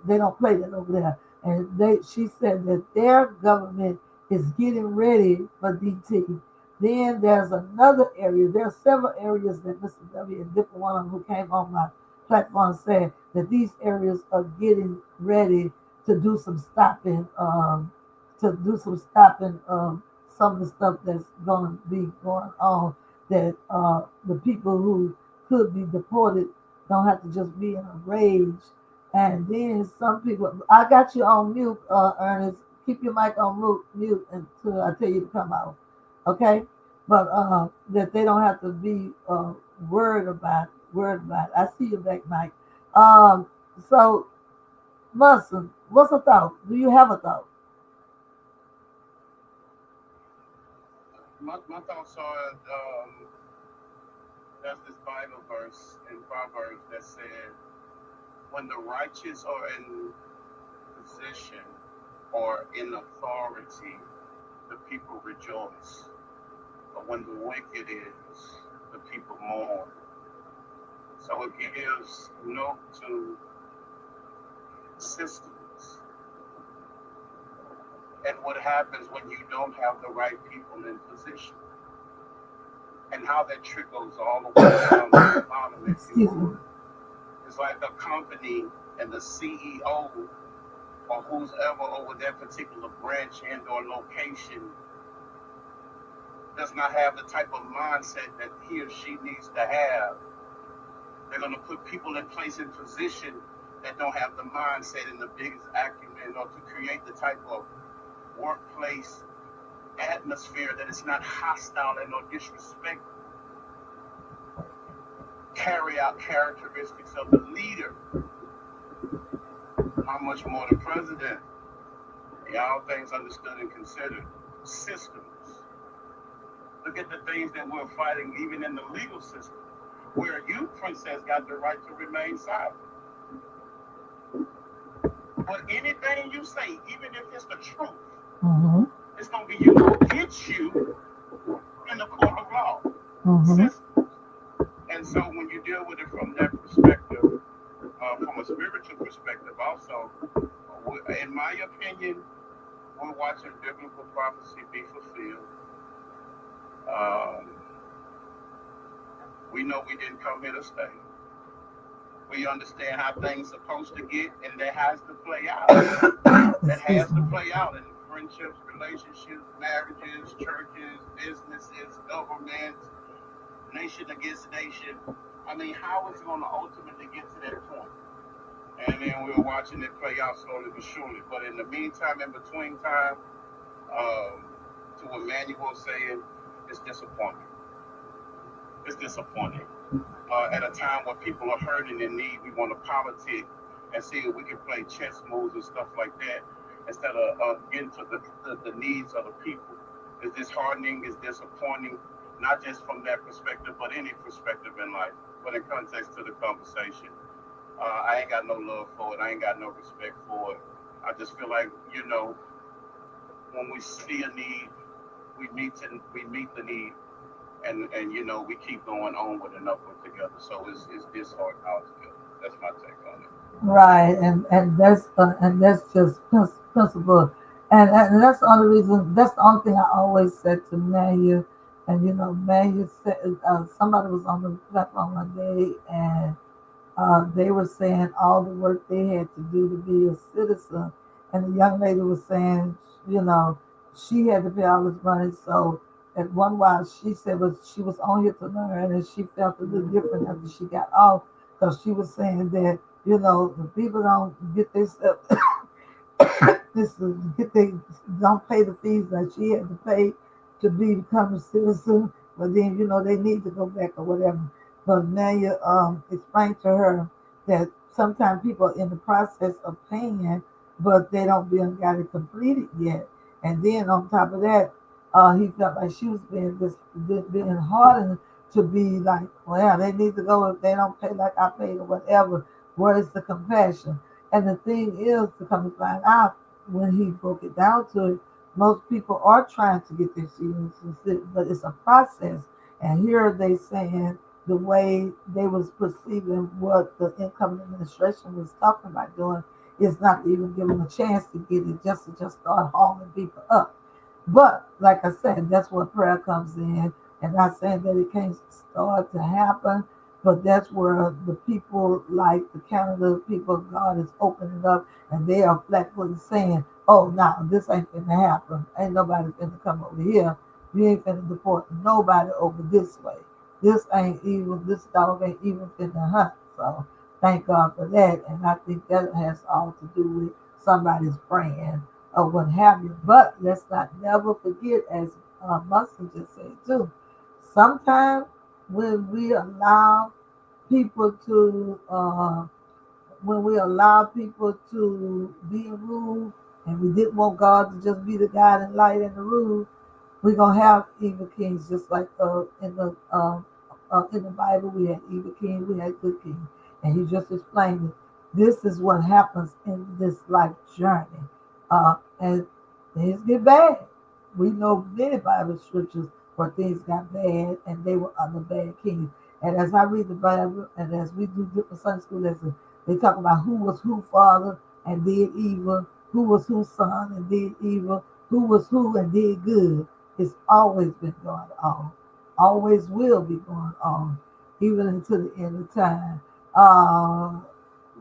they don't play that over there. And she said that their government is getting ready for DT. Then there's another area. There are several areas that Mr. W and different one of them who came on my platform said that these areas are getting ready to do some stopping, some of the stuff that's going to be going on. That the people who could be deported don't have to just be in a rage. And then some people, I got you on mute, Ernest. Keep your mic on mute until I tell you to come out, okay? But that they don't have to be worried about. I see your back, Mike. Um, so, Muslim, what's a thought? Do you have a thought? My thoughts are there's this Bible verse in Proverbs that said, when the righteous are in position or in authority, the people rejoice. But when the wicked is, the people mourn. So it gives note to systems and what happens when you don't have the right people in position, and how that trickles all the way down to the bottom, if you Excuse me. would. It's like a company and the CEO or who's ever over that particular branch and or location does not have the type of mindset that he or she needs to have. They're going to put people in place in position that don't have the mindset and the biggest acumen or to create the type of workplace atmosphere that is not hostile and no disrespect. Carry out characteristics of the leader. How much more the president? All things understood and considered. Systems. Look at the things that we're fighting even in the legal system, where you, princess, got the right to remain silent. But anything you say, even if it's the truth, Mm-hmm. it's going to be used against you in the court of law. Mm-hmm. Systems. And so when you deal with it from that perspective, from a spiritual perspective also, in my opinion, we're watching biblical prophecy be fulfilled. We know we didn't come here to stay. We understand how things are supposed to get, and that has to play out. That has to play out in friendships, relationships, marriages, churches, businesses, governments, nation against nation. I mean, how is it going to ultimately get to that point? And then we're watching it play out slowly but surely. But in the meantime, in between time, to what Manuel saying, it's disappointing. It's disappointing. At a time where people are hurting and need, we want to politic and see if we can play chess moves and stuff like that instead of getting to the needs of the people. It's disheartening, it's disappointing, not just from that perspective, but any perspective in life. But in context to the conversation, I ain't got no love for it. I ain't got no respect for it. I just feel like, when we see a need, we meet the need, and we keep going on with an upward together. So it's disheartening altogether. That's my take on it. Right, and that's just principle, and that's the only reason. That's the only thing I always said to Manu, and Manu said somebody was on the platform one day, and they were saying all the work they had to do to be a citizen, and the young lady was saying, she had to pay all this money. So at one while she said she was on here to learn, and she felt a little different after she got off because she was saying that the people don't get this don't pay the fees that she had to pay to become a citizen. but then they need to go back or whatever. But now you explain to her that sometimes people are in the process of paying, but they don't be got it completed yet. And then on top of that, he felt like she was being hardened to be like, well, they need to go if they don't pay like I paid or whatever. Where is the compassion? And the thing is, to come to find out, when he broke it down to it, most people are trying to get their seasons, but it's a process. And here they saying the way they was perceiving what the income administration was talking about doing is not even give them a chance to get it, just to just start hauling people up. But like I said, that's where prayer comes in, and not saying that it can't start to happen, but that's where the people like the Canada people of God is opening up, and they are flat-footed saying, "Oh, no, this ain't finna happen. Ain't nobody finna come over here. You ain't finna deport nobody over this way. This ain't even. This dog ain't even finna hunt." So thank God for that, and I think that has all to do with somebody's praying or what have you. But let's not never forget, as Muslim just said too, sometimes when we allow people to be in rule, and we didn't want God to just be the guide and light and the rule, we're gonna have evil kings, just like in the Bible we had evil kings, we had good kings, and he just explained it. This is what happens in this life journey, and things get bad. We know many Bible scriptures where things got bad, and they were under bad kings. And as I read the Bible, and as we do different Sunday school lessons, they talk about who was who father and did evil, who was whose son and did evil, who was who and did good. It's always been going on, always will be going on, even until the end of time. Uh,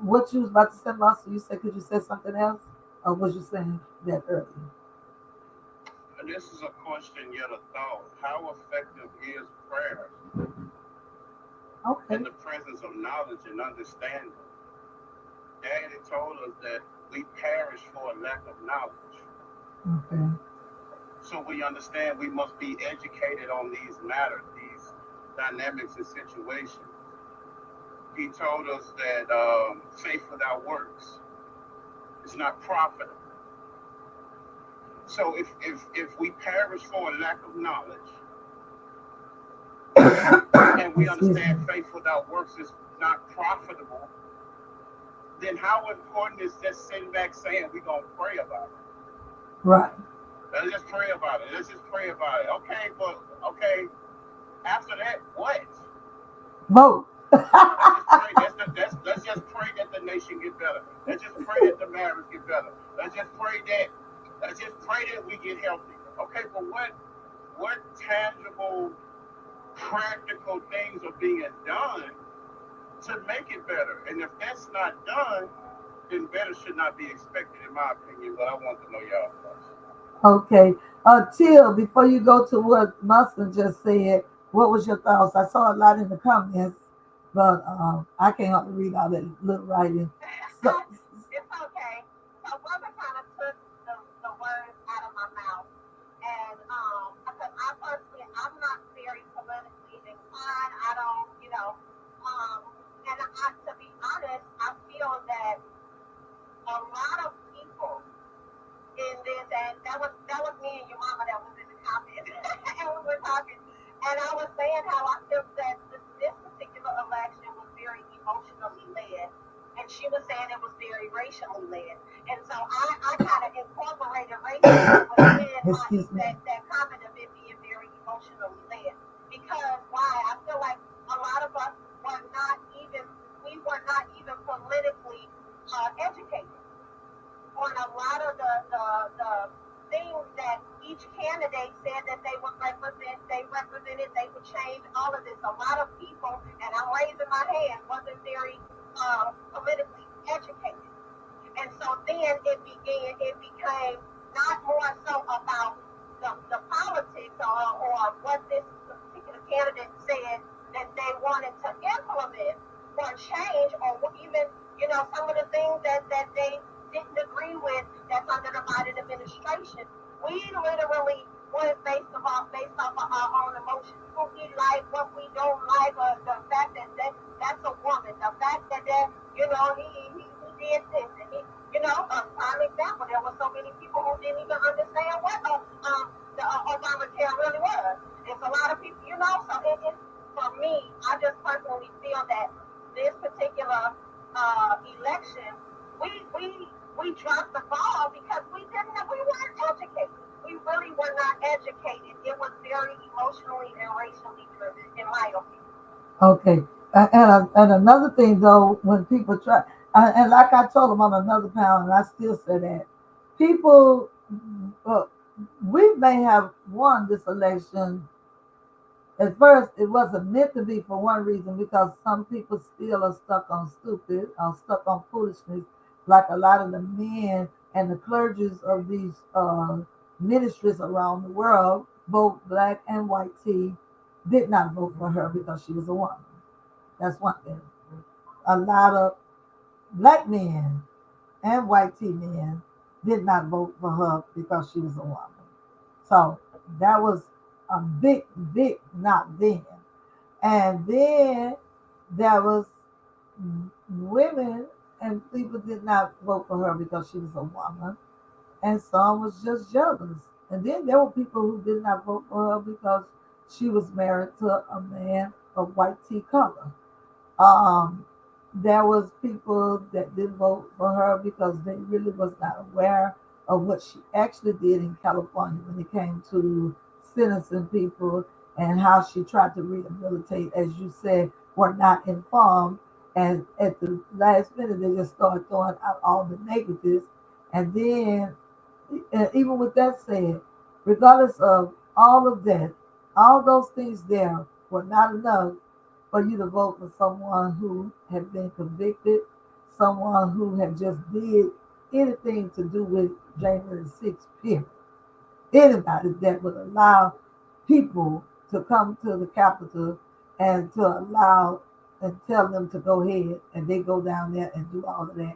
what you was about to say, Master? You said, could you say something else, or was you saying that earlier? And this is a question yet a thought. How effective is prayer Okay. in the presence of knowledge and understanding? Daddy told us that we perish for a lack of knowledge. Okay. So we understand we must be educated on these matters, these dynamics and situations. He told us that faith without works is not profitable. So if we perish for a lack of knowledge, and we understand faith without works is not profitable, then how important is just sitting back saying we're going to pray about it? Right. Let's just pray about it. Let's just pray about it. Okay, after that, what? Vote. Let's just pray that the nation get better. Let's just pray that the marriage get better. Let's just pray that we get healthy. Okay, but what tangible, practical things are being done to make it better? And if that's not done, then better should not be expected, in my opinion. But I want to know y'all thoughts. Okay. Till, before you go to what Muslim just said, what was your thoughts? I saw a lot in the comments, but I can't hardly read all that little writing. So, It's okay. So brother kind of took the words out of my mouth. And because I personally, I'm not very politically inclined. I don't, and to be honest, I feel that a lot of people in this, and that was me and your mama that was in the comments, and we were talking, and I was saying how I feel that this particular election was very emotionally led, and she was saying it was very racially led, and so I kind of incorporated racism within that comment of it being very emotionally led, because why? I feel like a lot of us were not even politically educated on a lot of the things that each candidate said that they would represent, they represented, they would change, all of this. A lot of people, and I'm raising my hand, wasn't very politically educated. And so then it became not more so about the politics or what this particular candidate said that they wanted to implement or change, or even, some of the things that they didn't agree with that's under the Biden administration. We literally went based off of our own emotions. Who prime example, there were so many people who didn't even understand what the Obamacare really was. There's a lot of people, so for me, I just personally feel that this particular election, we dropped the ball because we weren't educated. We really were not educated. It was very emotionally and racially driven, in my opinion. Okay. And another thing though, when people try, and like I told them on another panel, and I still say that people, uh, we may have won this election. At first, it wasn't meant to be for one reason because some people still are stuck on stupid, or stuck on foolishness, like a lot of the men and the clergies of these ministries around the world, both black and white tea, did not vote for her because she was a woman. That's one thing. A lot of black men and white tea men did not vote for her because she was a woman. So that was a big, big not then. And then there was women and people did not vote for her because she was a woman. And some was just jealous. And then there were people who did not vote for her because she was married to a man of white tea color. Um, there was people that didn't vote for her because they really was not aware of what she actually did in California when it came to sentencing people and how she tried to rehabilitate, as you said, were not informed. And at the last minute, they just started throwing out all the negatives. And then, even with that said, regardless of all of that, all those things there were not enough for you to vote for someone who had been convicted, someone who had just did anything to do with January 6th, period. Anybody that would allow people to come to the Capitol and to allow and tell them to go ahead and they go down there and do all of that.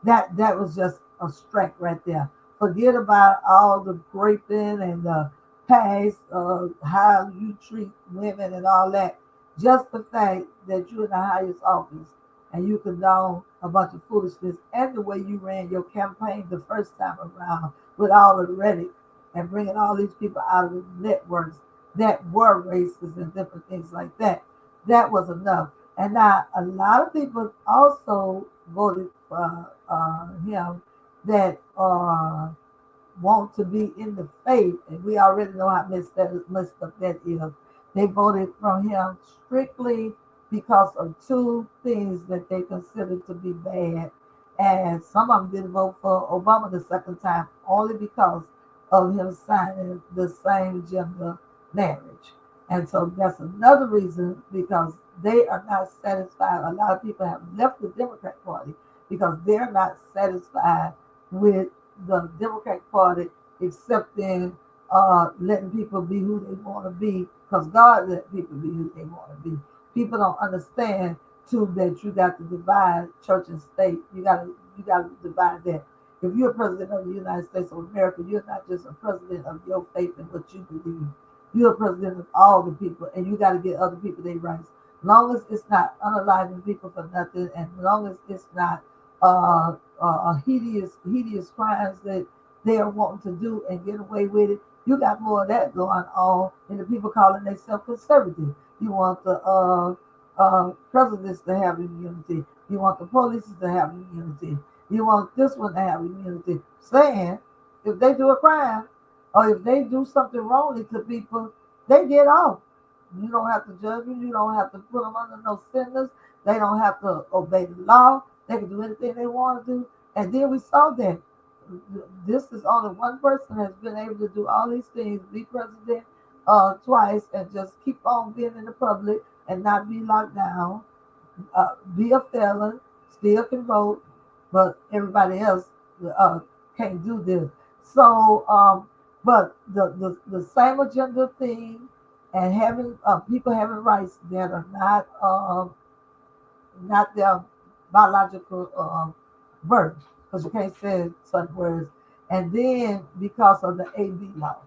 That was just a strike right there. Forget about all the raping and the past, how you treat women and all that. Just the fact that you're in the highest office and you condone a bunch of foolishness and the way you ran your campaign the first time around with all the rhetoric and bringing all these people out of the networks that were racist and different things like that. That was enough. And now a lot of people also voted for him that want to be in the faith, and we already know how messed up that is. They voted for him strictly because of two things that they considered to be bad, and some of them didn't vote for Obama the second time only because of him signing the same gender marriage. And so that's another reason because they are not satisfied. A lot of people have left the Democrat Party because they're not satisfied with the Democratic Party accepting letting people be who they want to be because God let people be who they want to be. People don't understand too that you got to divide church and state. You got to divide that. If you're president of the United States of America, you're not just a president of your faith and what you believe. You're a president of all the people, and you got to get other people their rights. As long as it's not unaliving people for nothing, and as long as it's not hideous crimes that they are wanting to do and get away with it. You got more of that going on than the people calling themselves conservative. You want the presidents to have immunity. You want the police to have immunity. You want this one to have immunity. Saying if they do a crime or if they do something wrongly to people, they get off. You don't have to judge them. You don't have to put them under no sentence. They don't have to obey the law. They can do anything they want to do. And then we saw that this is only one person has been able to do all these things, be president twice, and just keep on being in the public and not be locked down, be a felon, still can vote, but everybody else uh, can't do this. So, but the same agenda thing and having people having rights that are not their biological birth, because you can't say such words. And then because of the AB law,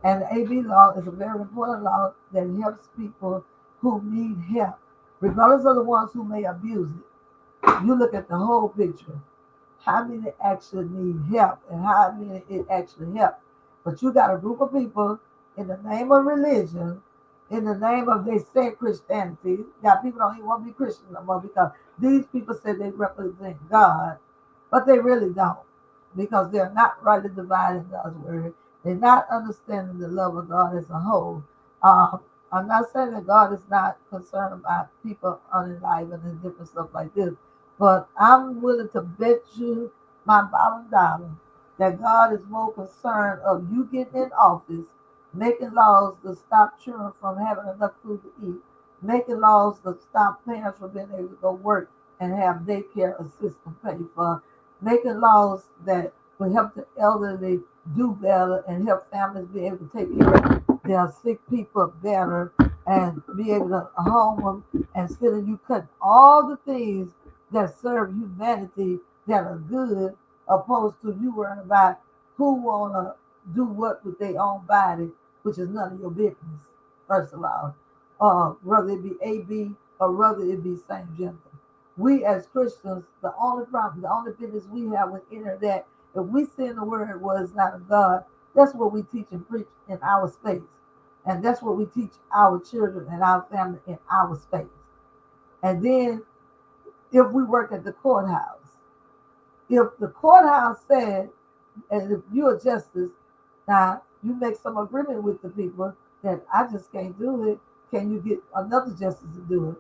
and the AB law is a very important law that helps people who need help, regardless of the ones who may abuse it. You look at the whole picture. how many actually need help and how many it actually helps. But you got a group of people in the name of religion, in the name of they say Christianity. Now people don't even want to be Christian no more because these people say they represent God, but they really don't because they're not rightly dividing God's word. They're not understanding the love of God as a whole. Um, I'm not saying that God is not concerned about people unenlivened and different stuff like this, but I'm willing to bet you my bottom dollar that God is more concerned of you getting in office, making laws to stop children from having enough food to eat, making laws to stop parents from being able to go work and have daycare assistance paid for, making laws that will help the elderly do better and help families be able to take care of their sick people better and be able to home them instead of you cutting all the things that serve humanity that are good opposed to you worrying about who wanna do what with their own body, which is none of your business, first of all. Whether it be AB or whether it be same gender. We as Christians, the only problem, the only business we have with internet, if we send the word was not of God, that's what we teach and preach in our space. And that's what we teach our children and our family in our space. And then if we work at the courthouse, if the courthouse said, and if you're a justice, now you make some agreement with the people that I just can't do it. Can you get another justice to do it?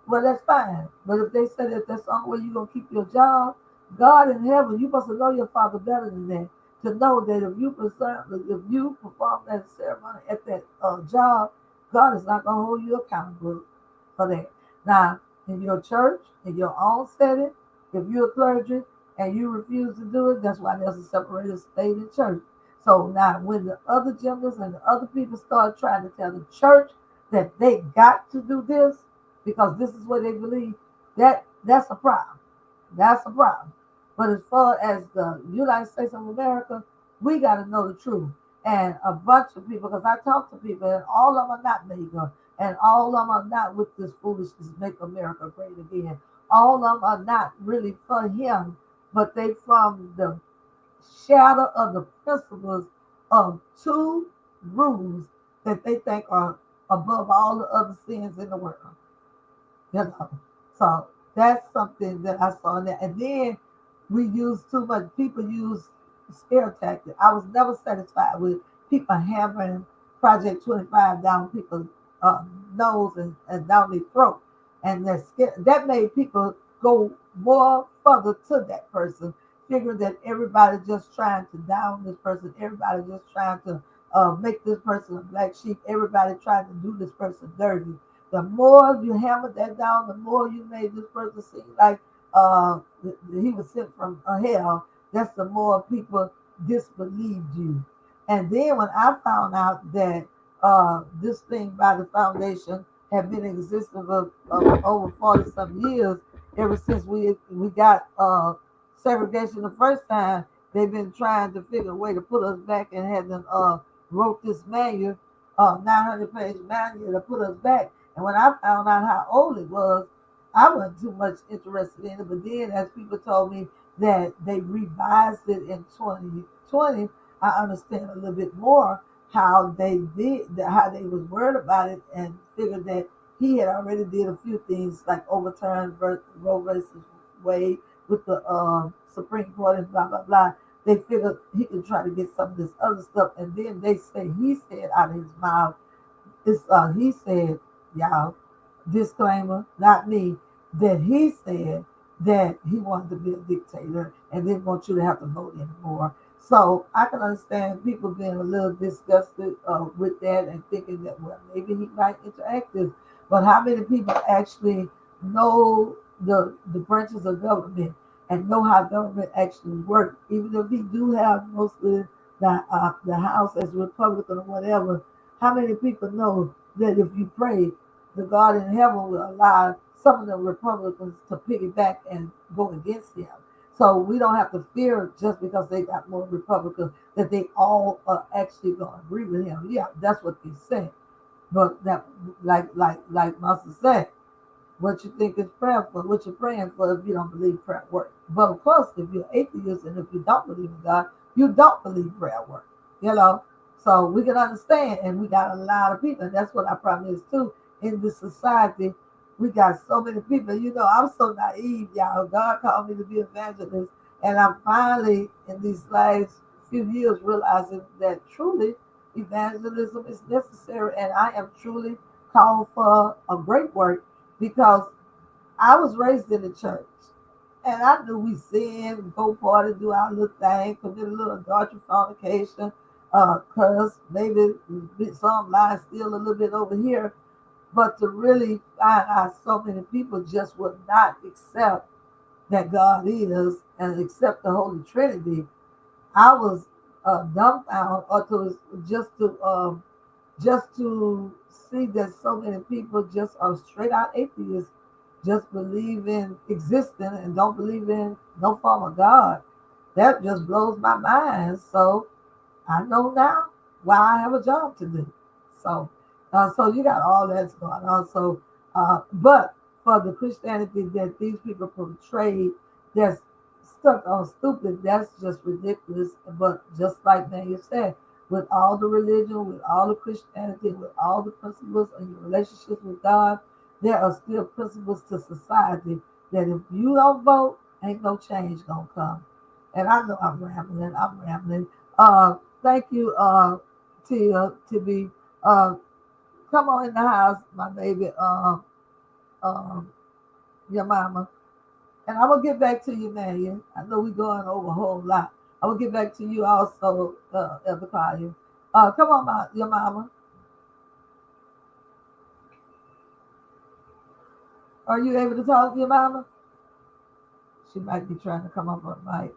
Well, that's fine. But if they say that that's the only way you're gonna keep your job, God in heaven, you must know your Father better than that. To know that if you perform that ceremony at that job, God is not gonna hold you accountable for that. Now, in your church, in your own setting, if you're a clergy and you refuse to do it, that's why there's a separated state and church. So now, when the other genders and the other people start trying to tell the church that they got to do this because this is what they believe, that's a problem. That's a problem. But as far as the United States of America, we got to know the truth. And a bunch of people, because I talk to people, and all of them are not mega, and all of them are not with this foolishness, make America great again. All of them are not really for him, but they from the shadow of the principles of two rules that they think are above all the other sins in the world. You know, so that's something that I saw in there. And then we use too much. People use scare tactics. I was never satisfied with people hammering Project 25 down people's nose and down their throat, and that made people go more further to that person, figuring that everybody just trying to down this person, everybody just trying to make this person a black sheep, everybody trying to do this person dirty. The more you hammered that down, the more you made this person seem like he was sent from hell. That's the more people disbelieved you. And then when I found out that this thing by the foundation had been in existence of over 40 some years, ever since we got segregation the first time, they've been trying to figure a way to put us back and had them wrote this manual, 900-page manual to put us back. And when I found out how old it was, I wasn't too much interested in it. But then, as people told me that they revised it in 2020, I understand a little bit more how they did, how they was worried about it, and figured that he had already did a few things like overturn Roe versus Wade with the Supreme Court and blah blah blah. They figured he could try to get some of this other stuff, and then they say he said out of his mouth, he said, y'all, disclaimer, not me, that he said that he wanted to be a dictator and didn't want you to have to vote anymore. So I can understand people being a little disgusted with that and thinking that, well, maybe he might interact this. But how many people actually know the branches of government and know how government actually works? Even if he do have mostly the House as Republican or whatever, how many people know that if you pray, the God in heaven will allow some of the Republicans to piggyback and go against him? So we don't have to fear just because they got more Republicans that they all are actually going to agree with him. Yeah, that's what they say. But that, like Master said, what you think is prayer for, what you're praying for if you don't believe prayer works. But of course, if you're atheist and if you don't believe in God, you don't believe prayer works. You know, so we can understand, and we got a lot of people, and that's what our problem is too in this society. We got so many people. You know, I'm so naive, y'all. God called me to be evangelist, and I'm finally in these last few years realizing that truly evangelism is necessary, and I am truly called for a great work because I was raised in the church. And I knew we sin, go party, do our little thing, commit a little adultery, fornication, curse, maybe some lie, steal a little bit over here. But to really find out so many people just would not accept that God is and accept the Holy Trinity, I was dumbfounded, or to just to see that so many people just are straight out atheists, just believe in existing and don't believe in no form of God. That just blows my mind. So I know now why I have a job to do. So, so you got all that's going on. So, but for the Christianity that these people portray, that's stuck on stupid, that's just ridiculous. But just like Daniel said, with all the religion, with all the Christianity, with all the principles and your relationships with God, there are still principles to society that if you don't vote, ain't no change gonna come. And I know I'm rambling. I'm rambling. Thank you, Tia, to be. Come on in the house, my baby. Um, your mama. And I'm gonna get back to you, man. I know we're going over a whole lot. I'm gonna get back to you also, Ezekiel. Come on, your mama. Are you able to talk to your mama? She might be trying to come up on mic.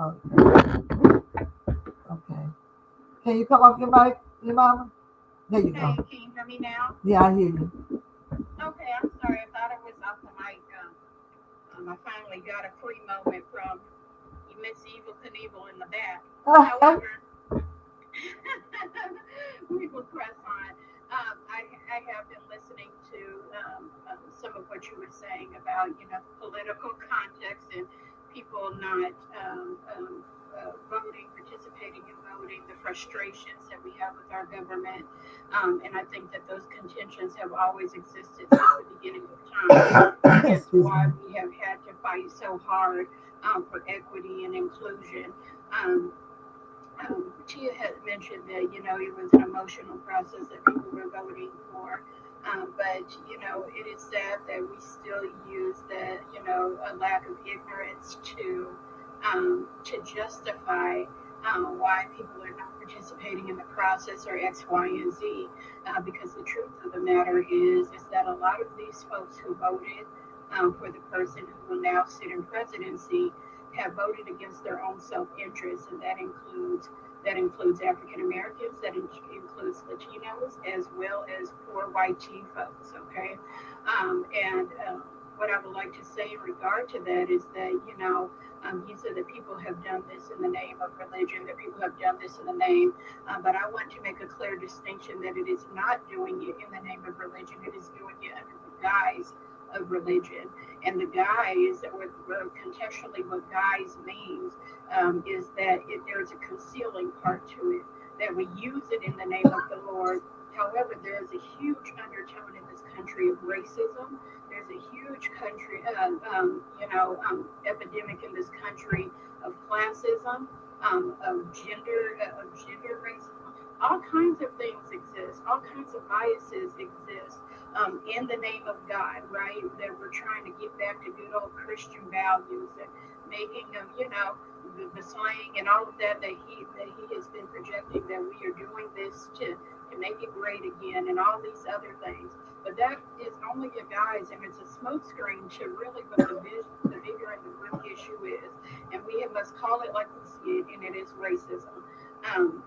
Okay. Okay. Can you come off your mic, your mama? There you Hey, go. can you hear me now? Yeah, I hear you. Okay, I'm sorry. I thought it was off the mic. I finally got a free moment from Miss Evil Knievel in the back. However, we will press on. I have been listening to some of what you were saying about, political context and people not voting, participating in voting, the frustrations that we have with our government. And I think that those contentions have always existed since the beginning of time. Hence why we have had to fight so hard for equity and inclusion. Tia had mentioned that, it was an emotional process that people were voting for. But, it is sad that we still use that, a lack of ignorance to justify why people are not participating in the process or X, Y, and Z. Because the truth of the matter is that a lot of these folks who voted for the person who will now sit in presidency have voted against their own self-interest, and that includes African Americans, that includes Latinos, as well as poor white teen folks. Okay, and what I would like to say in regard to that is that you said that people have done this in the name of religion, that people have done this in the name, but I want to make a clear distinction that it is not doing it in the name of religion. It is doing it under the guise of religion. And the guise, or contextually what guise means, is that there's a concealing part to it, that we use it in the name of the Lord. However, there is a huge undertone in this country of racism. There's a huge epidemic in this country of classism, of gender racism. All kinds of things exist. All kinds of biases exist in the name of God, right? That we're trying to get back to good old Christian values and making them, the slang and all of that he has been projecting, that we are doing this to make it great again and all these other things. But that is only a guise, and it's a smokescreen to really what the bigger and the real issue is. And we must call it like we see it, and it is racism. Um,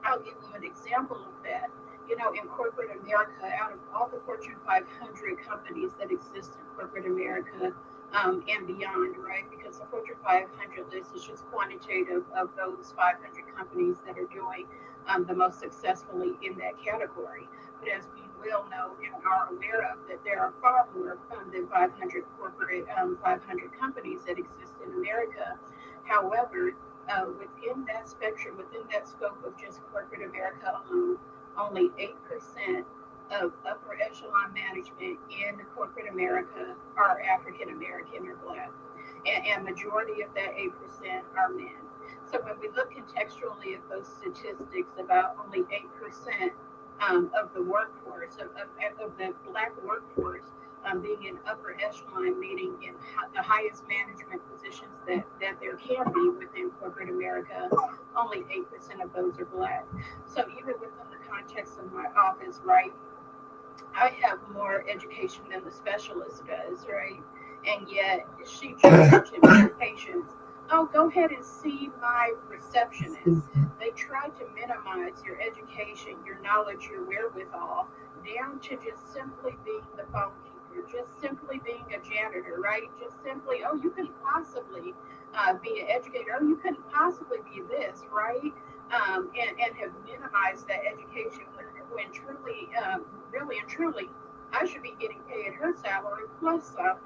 I'll give you an example of that. In corporate America, out of all the Fortune 500 companies that exist in corporate America and beyond, right? Because the Fortune 500 list is just quantitative of those 500 companies that are doing the most successfully in that category. But as we well know and are aware of that there are far more than 500 500 companies that exist in America. However, within that spectrum, within that scope of just corporate America alone, only 8% of upper echelon management in corporate America are African American or Black, and majority of that 8% are men. So when we look contextually at those statistics, about only 8% of the workforce, of the Black workforce, being in upper echelon, meaning in the highest management positions that there can be within corporate America, only 8% of those are Black. So even within the context of my office, right, I have more education than the specialist does, right? And yet she charges her patients, oh, go ahead and see my receptionist. They try to minimize your education, your knowledge, your wherewithal, down to just simply being the phone keeper, just simply being a janitor, right? Just simply, oh, you couldn't possibly be an educator. Oh, you couldn't possibly be this, right? And have minimized that education when truly, really and truly, I should be getting paid her salary plus some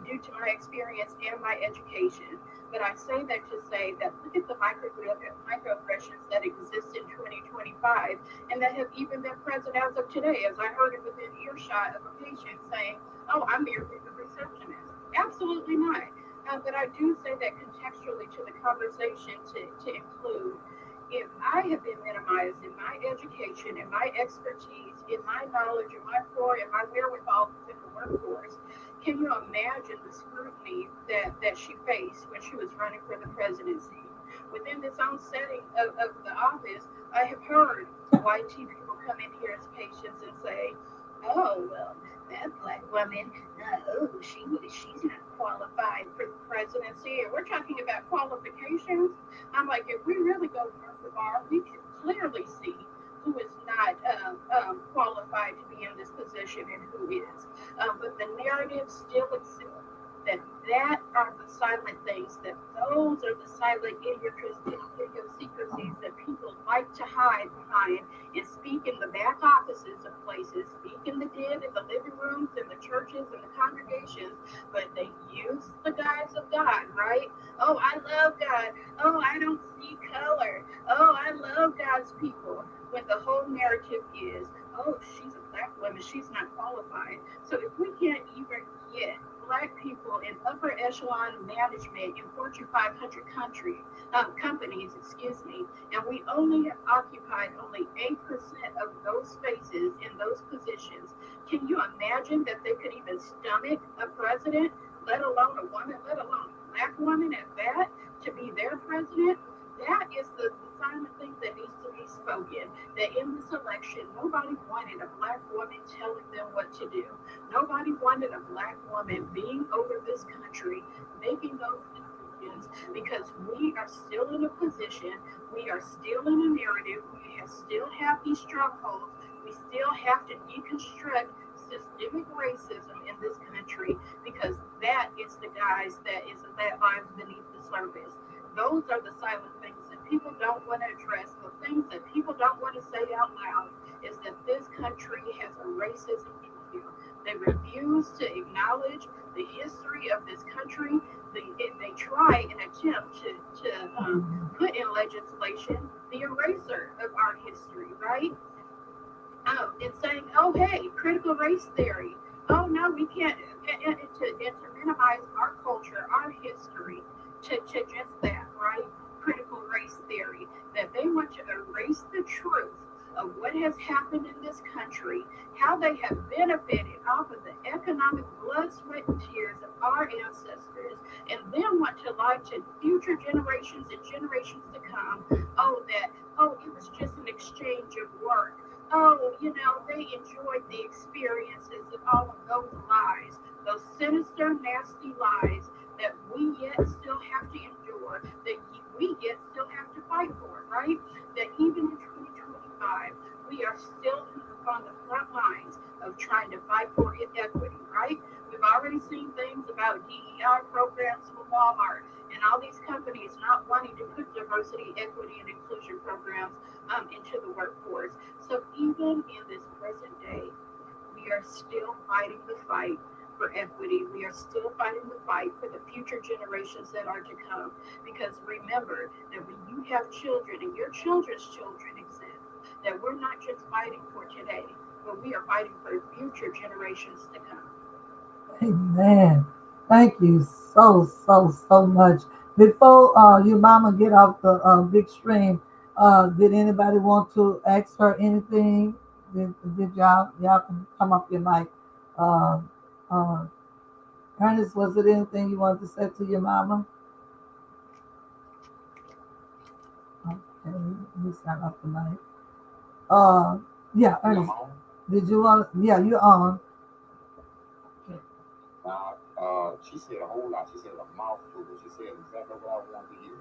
due to my experience and my education. But I say that to say that look at the microaggressions that exist in 2025 and that have even been present as of today, as I heard it within earshot of a patient saying, oh, I'm merely the receptionist. Absolutely not. But I do say that contextually to the conversation to include if I have been minimized in my education, in my expertise, in my knowledge, in my floor, in my wherewithal within the workforce, can you imagine the scrutiny that she faced when she was running for the presidency? Within this own setting of the office, I have heard white people come in here as patients and say, oh, well, that Black woman, she's not qualified for the presidency. And we're talking about qualifications. I'm like, if we really go north of our, we can clearly see who is not qualified to be in this position and who is. But the narrative still exists that are the silent things, that those are the silent idiosyncrasies that people like to hide behind and speak in the back offices of places, speak in the den, in the living rooms, in the churches, and the congregations, but they use the guise of God, right? Oh, I love God. Oh, I don't see color. Oh, I love God's people. When the whole narrative is, oh, she's a Black woman, she's not qualified. So if we can't even get Black people in upper echelon management in Fortune 500 companies, excuse me, and we only have occupied only 8% of those spaces in those positions. Can you imagine that they could even stomach a president, let alone a woman, let alone a Black woman at that, to be their president? That is the silent thing that needs to be spoken. That in this election, nobody wanted a Black woman telling them what to do. Nobody wanted a Black woman being over this country, making those decisions, because we are still in a position, we are still in a narrative, still have these strongholds, we still have to deconstruct systemic racism in this country, because that is the guise that lies beneath the surface. Those are the silent things that people don't want to address, the things that people don't want to say out loud, is that this country has a racism issue. They refuse to acknowledge the history of this country. They try and attempt to put in legislation the eraser of our history, right? And saying, oh, hey, critical race theory. Oh, no, we can't, and to minimize our culture, our history, to just that, right? Critical race theory, that they want to erase the truth of what has happened in this country, how they have benefited off of the economic blood, sweat, and tears of our ancestors, and then want to lie to future generations and generations to come, oh, it was just an exchange of work. Oh, they enjoyed the experiences and all of those lies, those sinister, nasty lies that we yet still have to endure, that we yet still have to fight for, right? That even in 2025, we are still on the front lines of trying to fight for equity, right? We've already seen things about DEI programs for Walmart and all these companies not wanting to put diversity, equity, and inclusion programs into the workforce. So even in this present day, we are still fighting the fight for equity. We are still fighting the fight for the future generations that are to come. Because remember that when you have children and your children's children exist, that we're not just fighting for today, but we are fighting for future generations to come. Amen. Thank you so much. Before your mama get off the big stream, did anybody want to ask her anything? Did y'all can come up your mic? Uh, uh, Ernest, was it anything you wanted to say to your mama? Okay, he's not up the mic. Yeah, I'm Ernest, on. did you want? Yeah, you're on. Now, she said a whole lot. She said a mouthful, but she said exactly what I wanted to hear.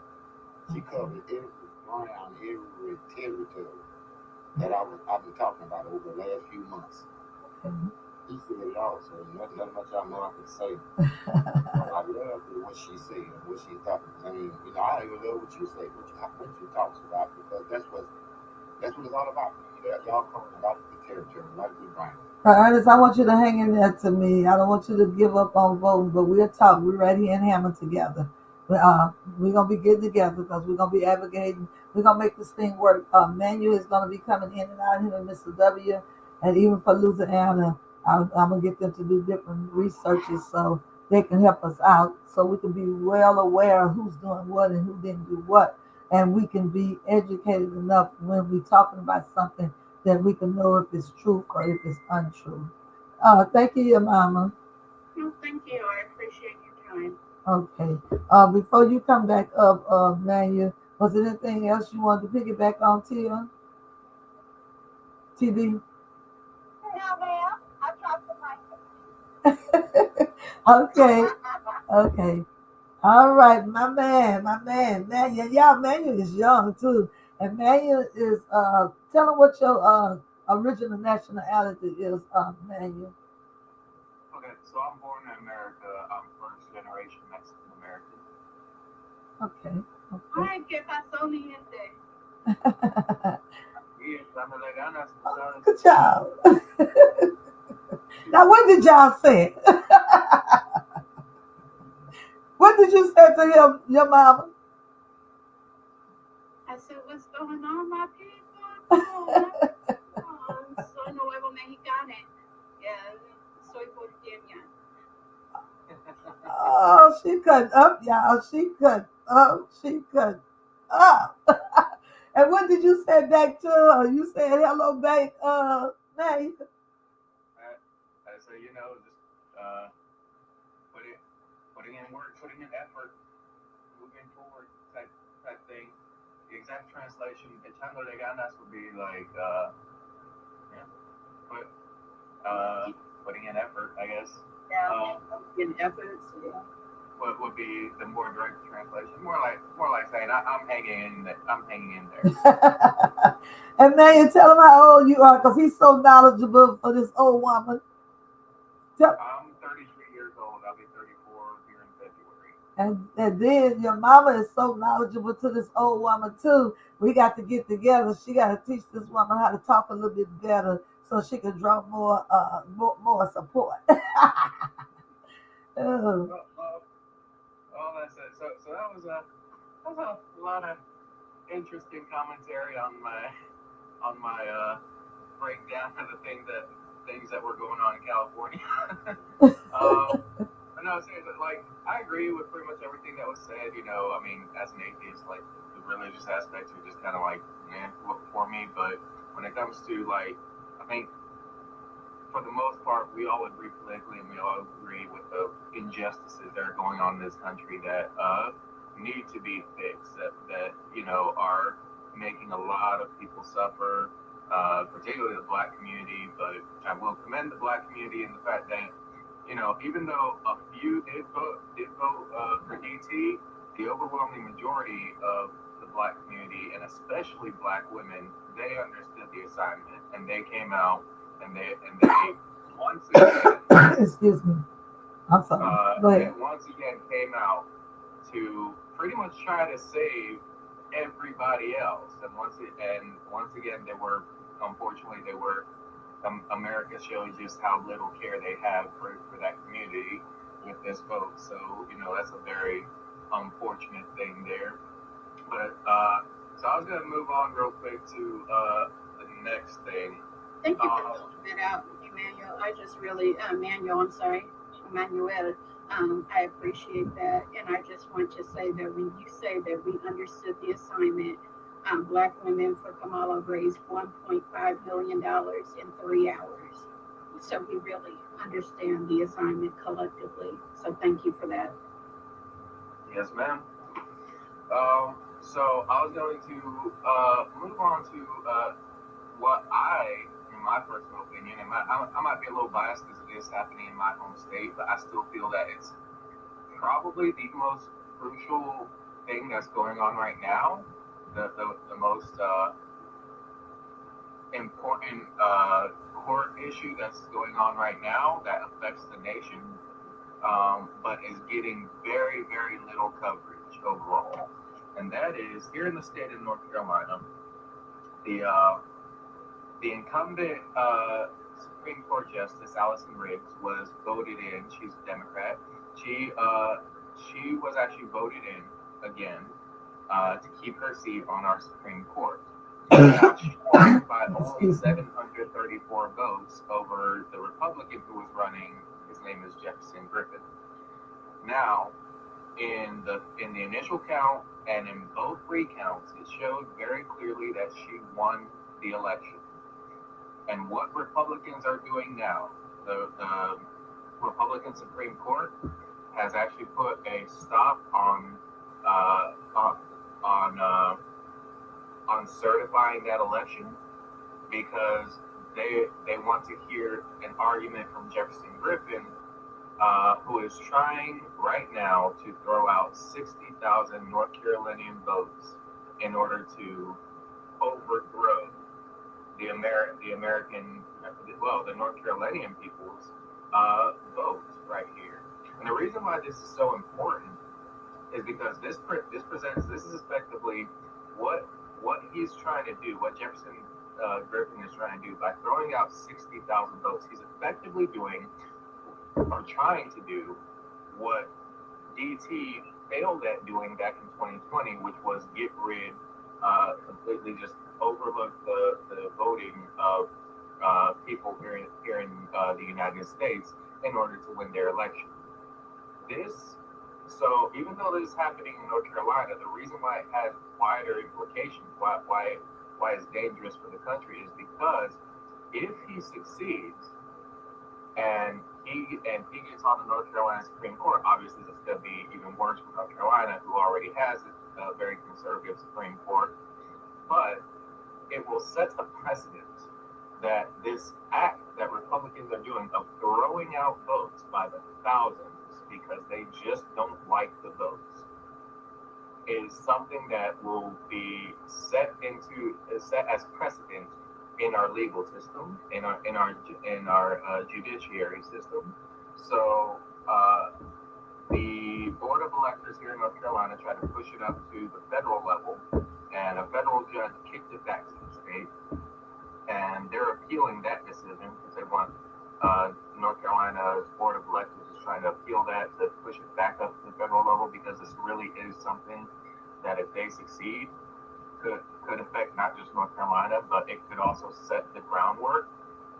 She covered every ground, every territory that I've been talking about over the last few months. Okay. He said it all, so nothing much more I can say. I love what she said and what she thought. I mean, I even love what you say, what you talks about, because that's what it's all about. Y'all covering a lot of the territory, a lot of good ground. Ernest, I want you to hang in there to me. I don't want you to give up on voting, but we'll talk. We're right here in Hammond together. We're going to be getting together because we're going to be advocating. We're going to make this thing work. Manuel is going to be coming in and out here in Mr. W. And even for Louisiana, I'm going to get them to do different researches so they can help us out so we can be well aware of who's doing what and who didn't do what. And we can be educated enough when we're talking about something that we can know if it's true or if it's untrue. Thank you, your mama. No, thank you. I appreciate your time. Okay. Before you come back up, Manuel, was there anything else you wanted to piggyback on, Tia? TD? No, ma'am. I dropped the mic. Okay. Okay. All right, my man, Manuel. Yeah, Manuel is young too. And Manuel is tell him what your original nationality is, Manuel. Okay, so I'm born in America. I'm first generation Mexican American. Okay. Okay. Ay, qué pasoniente. Y echándole ganas, tú sabes. Good job. Now, what did y'all say? What did you say to him, your mama? I said, what's going on, my people? Soy nuevo mexicano. Yeah, soy porteña. Oh, she cut up, y'all. She cut up. She cut up. And what did you say back to her? You said hello back, May. I say, just put it, putting in work, putting in effort, moving forward, type thing. The exact translation, echándole ganas would be like, put, putting in effort, I guess. Yeah, in efforts. Yeah. What would be the more direct translation? More like saying I'm hanging in there. And man, you tell him how old you are because he's so knowledgeable for this old woman. I'm 33 years old. I'll be 34 here in February. And then your mama is so knowledgeable to this old woman too. We got to get together. She got to teach this woman how to talk a little bit better so she can draw more support. Well, that's it. So that was a lot of interesting commentary on my breakdown of the things that were going on in California. But no, seriously, like I agree with pretty much everything that was said. I mean, as an atheist, like the religious aspects are just kind of like for me. But when it comes to like, I think for the most part, we all agree politically, and we all agree with the injustices that are going on in this country that need to be fixed. That are making a lot of people suffer, particularly the Black community. But I will commend the Black community in the fact that even though a few did vote for DT, the overwhelming majority of the Black community, and especially Black women, they understood the assignment, and they came out. And they once again, excuse me, I'm sorry. Go ahead. Once again came out to pretty much try to save everybody else. And once again, unfortunately, they were America shows just how little care they have for that community with this vote. So, that's a very unfortunate thing there. But so I was gonna move on real quick to the next thing. Thank you for filling that out, Emmanuel. I just really, Emmanuel, I appreciate that. And I just want to say that when you say that we understood the assignment, Black Women for Kamala raised $1.5 million in 3 hours. So we really understand the assignment collectively. So thank you for that. Yes, ma'am. So I was going to move on to what in my personal opinion, and I might be a little biased because it is happening in my home state, but I still feel that it's probably the most crucial thing that's going on right now, the most important court issue that's going on right now that affects the nation, but is getting very, very little coverage overall. And that is here in the state of North Carolina, the incumbent Supreme Court Justice Allison Riggs was voted in. She's a Democrat. She was actually voted in again to keep her seat on our Supreme Court. Now, she won by only 734 votes over the Republican who was running. His name is Jefferson Griffin. Now, in the initial count and in both recounts, it showed very clearly that she won the election. And what Republicans are doing now, the Republican Supreme Court has actually put a stop on certifying that election because they want to hear an argument from Jefferson Griffin, who is trying right now to throw out 60,000 North Carolinian votes in order to overthrow the North Carolinian people's vote right here. And the reason why this is so important is because this is effectively what he's trying to do, what Jefferson Griffin is trying to do by throwing out 60,000 votes. He's effectively doing or trying to do what DT failed at doing back in 2020, which was get rid, completely just overlook the voting of people here in the United States in order to win their election. So even though this is happening in North Carolina, the reason why it has wider implications, why it's dangerous for the country, is because if he succeeds and he gets on the North Carolina Supreme Court, obviously it's going to be even worse for North Carolina, who already has a very conservative Supreme Court. But it will set a precedent that this act that Republicans are doing of throwing out votes by the thousands because they just don't like the votes is something that will be set as precedent in our legal system, in our judiciary system. So the Board of Electors here in North Carolina tried to push it up to the federal level, and a federal judge kicked it back to the state, and they're appealing that decision because they want North Carolina's Board of Electors is trying to appeal that to push it back up to the federal level, because this really is something that, if they succeed, could affect not just North Carolina, but it could also set the groundwork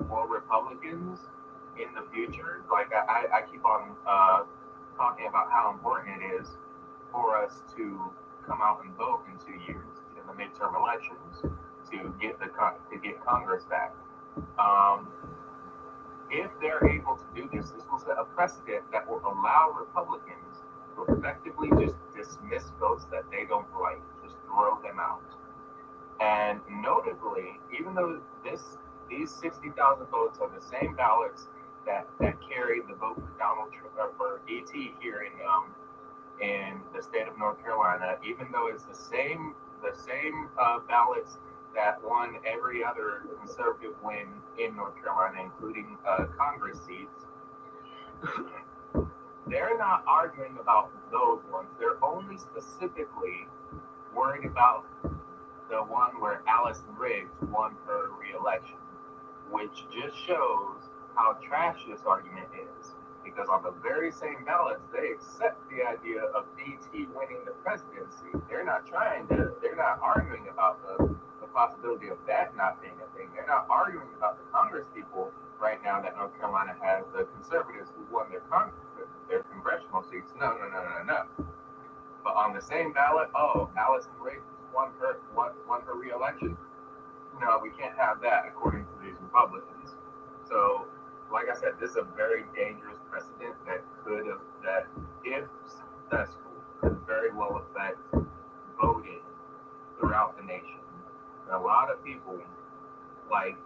for Republicans in the future. Like I keep on talking about how important it is for us to come out and vote in 2 years in the midterm elections to get Congress back. If they're able to do this, this will set a precedent that will allow Republicans to effectively just dismiss votes that they don't like, just throw them out. And notably, even though these 60,000 votes are the same ballots that carried the vote for Donald Trump, or for ET here in the state of North Carolina, even though it's the same ballots that won every other conservative win in North Carolina, including Congress seats, they're not arguing about those ones. They're only specifically worried about the one where Allison Riggs won her re-election. which just shows how trash this argument is. Because on the very same ballots, they accept the idea of DT winning the presidency. They're not arguing about the possibility of that not being a thing. They're not arguing about the Congress people right now that North Carolina has, the conservatives who won their congressional seats. No, no, no, no, no. But on the same ballot, oh, Allison Grace won her re-election. No, we can't have that according to these Republicans. So, like I said, this is a very dangerous precedent that if successful, could very well affect voting throughout the nation. And a lot of people, like,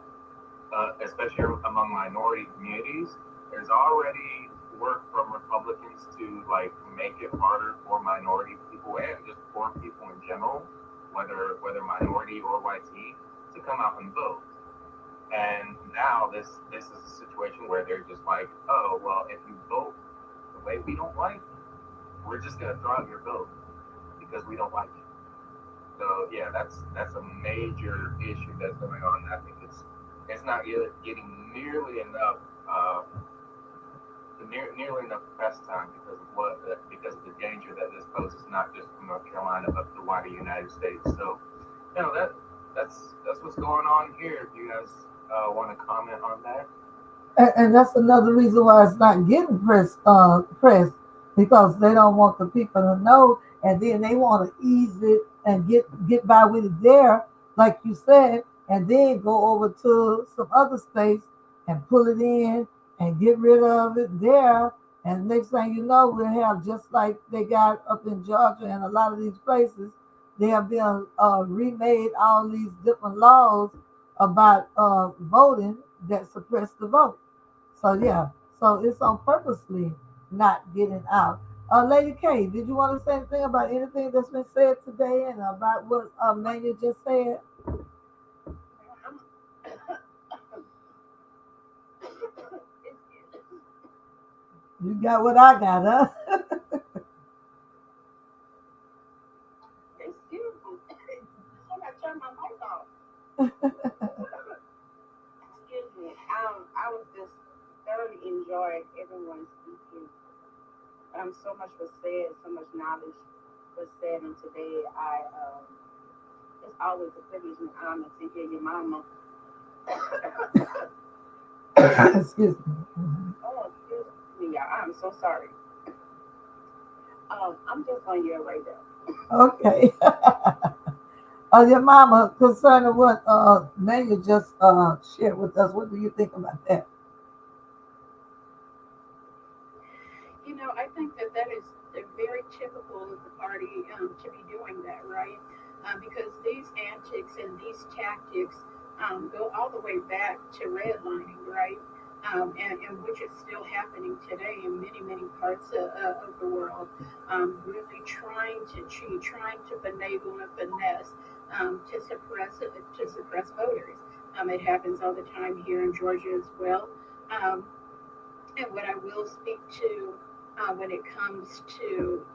especially among minority communities, there's already work from Republicans to like make it harder for minority people and just poor people in general, whether minority or white, to come out and vote. And now this is a situation where they're just like, oh well, if you vote the way we don't like, we're just gonna throw out your vote because we don't like it. So yeah, that's a major issue that's going on. I think it's not getting nearly enough nearly enough press time because of the danger that this poses, not just for North Carolina but the wider United States. So that's what's going on here. If you guys want to comment on that. And that's another reason why it's not getting press because they don't want the people to know, and then they want to ease it and get by with it there, like you said, and then go over to some other states and pull it in and get rid of it there. And next thing you know, we'll have just like they got up in Georgia and a lot of these places, they have been remade all these different laws about voting that suppress the vote. So yeah, so it's on purposely not getting out. Lady K, did you want to say anything about anything that's been said today and about what Manuel just said? You got what I got, huh? Excuse me. I gotta turn my mic off. Excuse me. I was just thoroughly enjoying everyone speaking. So much was said, so much knowledge was said, and today it's always a privilege and honor to hear your mama. Excuse me. Oh, excuse me, y'all. I'm so sorry. I'm just on your radar. Okay. Your mama, concerning what Manuel just shared with us, what do you think about that? I think that is very typical of the party to be doing that, right? Because these antics and these tactics go all the way back to redlining, right? And which is still happening today in many, many parts of the world. Really trying to cheat, trying to finagle and finesse to suppress voters. It happens all the time here in Georgia as well. Um, and what I will speak to when it comes to,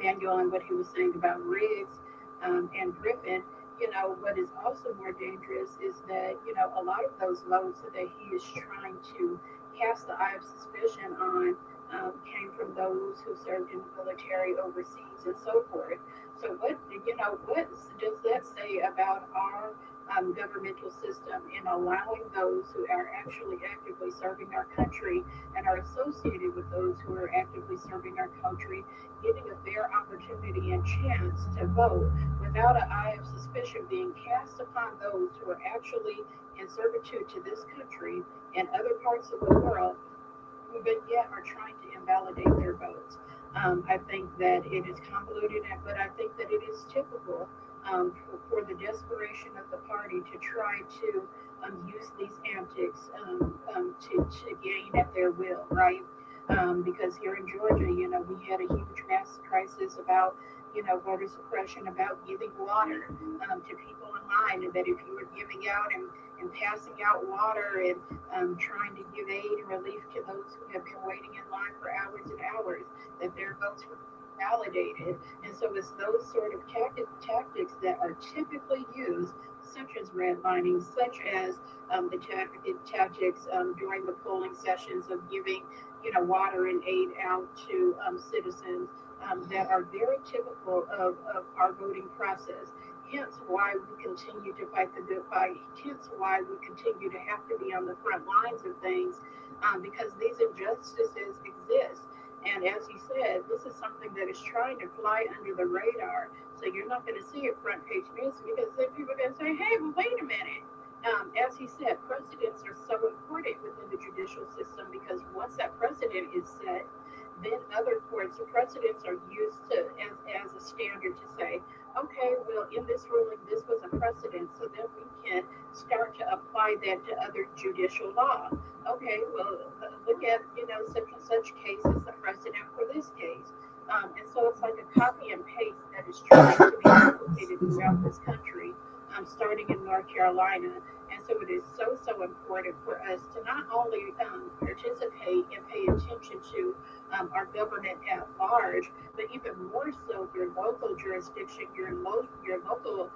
Manuel and what he was saying about Riggs and Griffin, what is also more dangerous is that, a lot of those votes that he is trying to cast the eye of suspicion on came from those who served in the military overseas and so forth. So what does that say about our governmental system in allowing those who are actually actively serving our country and are associated with those who are actively serving our country getting a fair opportunity and chance to vote without an eye of suspicion being cast upon those who are actually in servitude to this country and other parts of the world, but yet are trying to invalidate their votes. I think that it is convoluted, but I think that it is typical for the desperation of the party to try to use these antics to gain at their will, right? Because here in Georgia, we had a huge mass crisis about, voter suppression, about giving water to people in line, and that if you were giving out and passing out water and trying to give aid and relief to those who have been waiting in line for hours and hours, that their votes validated. And so it's those sort of tactics that are typically used, such as redlining, such as tactics during the polling sessions of giving, water and aid out to citizens, that are very typical of our voting process. Hence why we continue to fight the good fight. Hence why we continue to have to be on the front lines of things, because these injustices exist. And as he said, this is something that is trying to fly under the radar. So you're not going to see it front page news, because then people are going to say, hey, well, wait a minute. As he said, precedents are so important within the judicial system, because once that precedent is set, then other courts, the precedents are used to as a standard to say, okay, well, in this ruling, this was a precedent, so then we can start to apply that to other judicial law. Okay, well, look at, such and such case as the precedent for this case. And so it's like a copy and paste that is trying to be replicated throughout this country, starting in North Carolina. And so it is so important for us to not only participate and pay attention to our government at large, but even more so your local jurisdiction, your local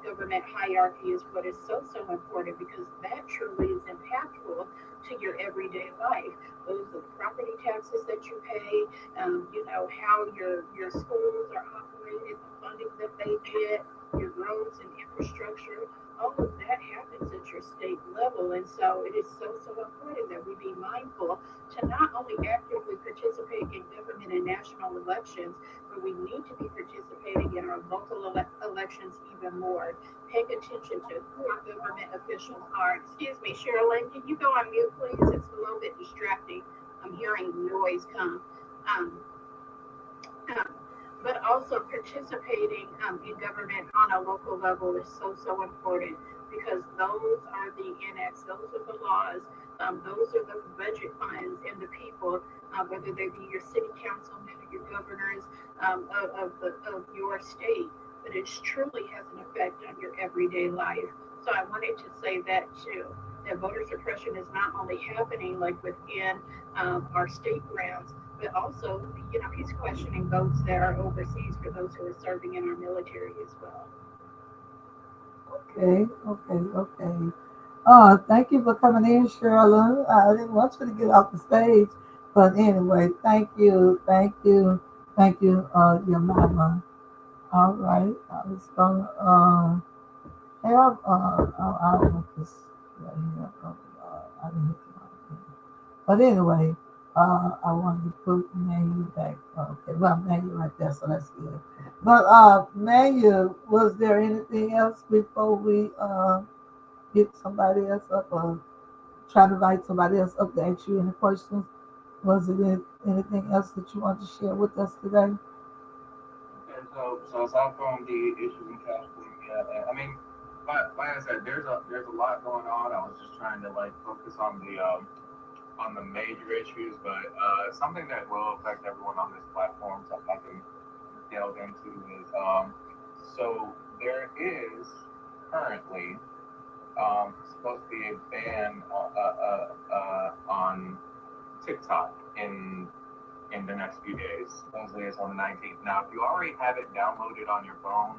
government hierarchy is what is so important, because that truly is impactful to your everyday life. Those are the property taxes that you pay, how your schools are operated, the funding that they get, your roads and infrastructure. All of that happens at your state level. And so it is so important that we be mindful to not only actively participate in government and national elections, but we need to be participating in our local elections even more. Paying attention to who our government officials are. Excuse me, Sherilyn, can you go on mute, please? It's a little bit distracting. I'm hearing noise come. Um, um, but also participating in government on a local level is so important, because those are the enacts, those are the laws, those are the budget funds and the people, whether they be your city councilmen or your governors, of your state, but it truly has an effect on your everyday life. So I wanted to say that too. That voter suppression is not only happening like within our state grounds, but also, he's questioning votes that are overseas for those who are serving in our military as well. Okay. Thank you for coming in, Shirley. I didn't want you to get off the stage, but anyway, thank you, your mama. All right, I was gonna have I don't want this right here. Oh, I didn't hit the wrong thing. But anyway, I wanted to put Manu back. Okay, well, Manu right there, so that's good. But Manu, was there anything else before we get somebody else up, or try to invite somebody else up to ask you any questions? Was it anything else that you want to share with us today? Okay, so aside from the issues in California, I mean, like I said, there's a lot going on. I was just trying to like focus on the major issues, but something that will affect everyone on this platform, something I can delve into is so there is currently supposed to be a ban on TikTok in the next few days. Supposedly it's on the 19th. Now, if you already have it downloaded on your phone,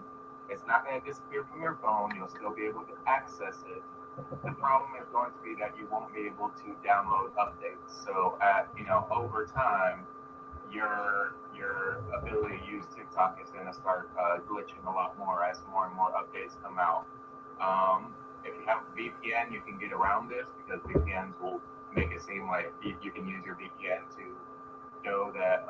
it's not going to disappear from your phone. You'll still be able to access it. The problem is going to be that you won't be able to download updates. So over time, your ability to use TikTok is going to start glitching a lot more as more and more updates come out. If you have a VPN, you can get around this, because VPNs will make it seem like you can use your VPN to show that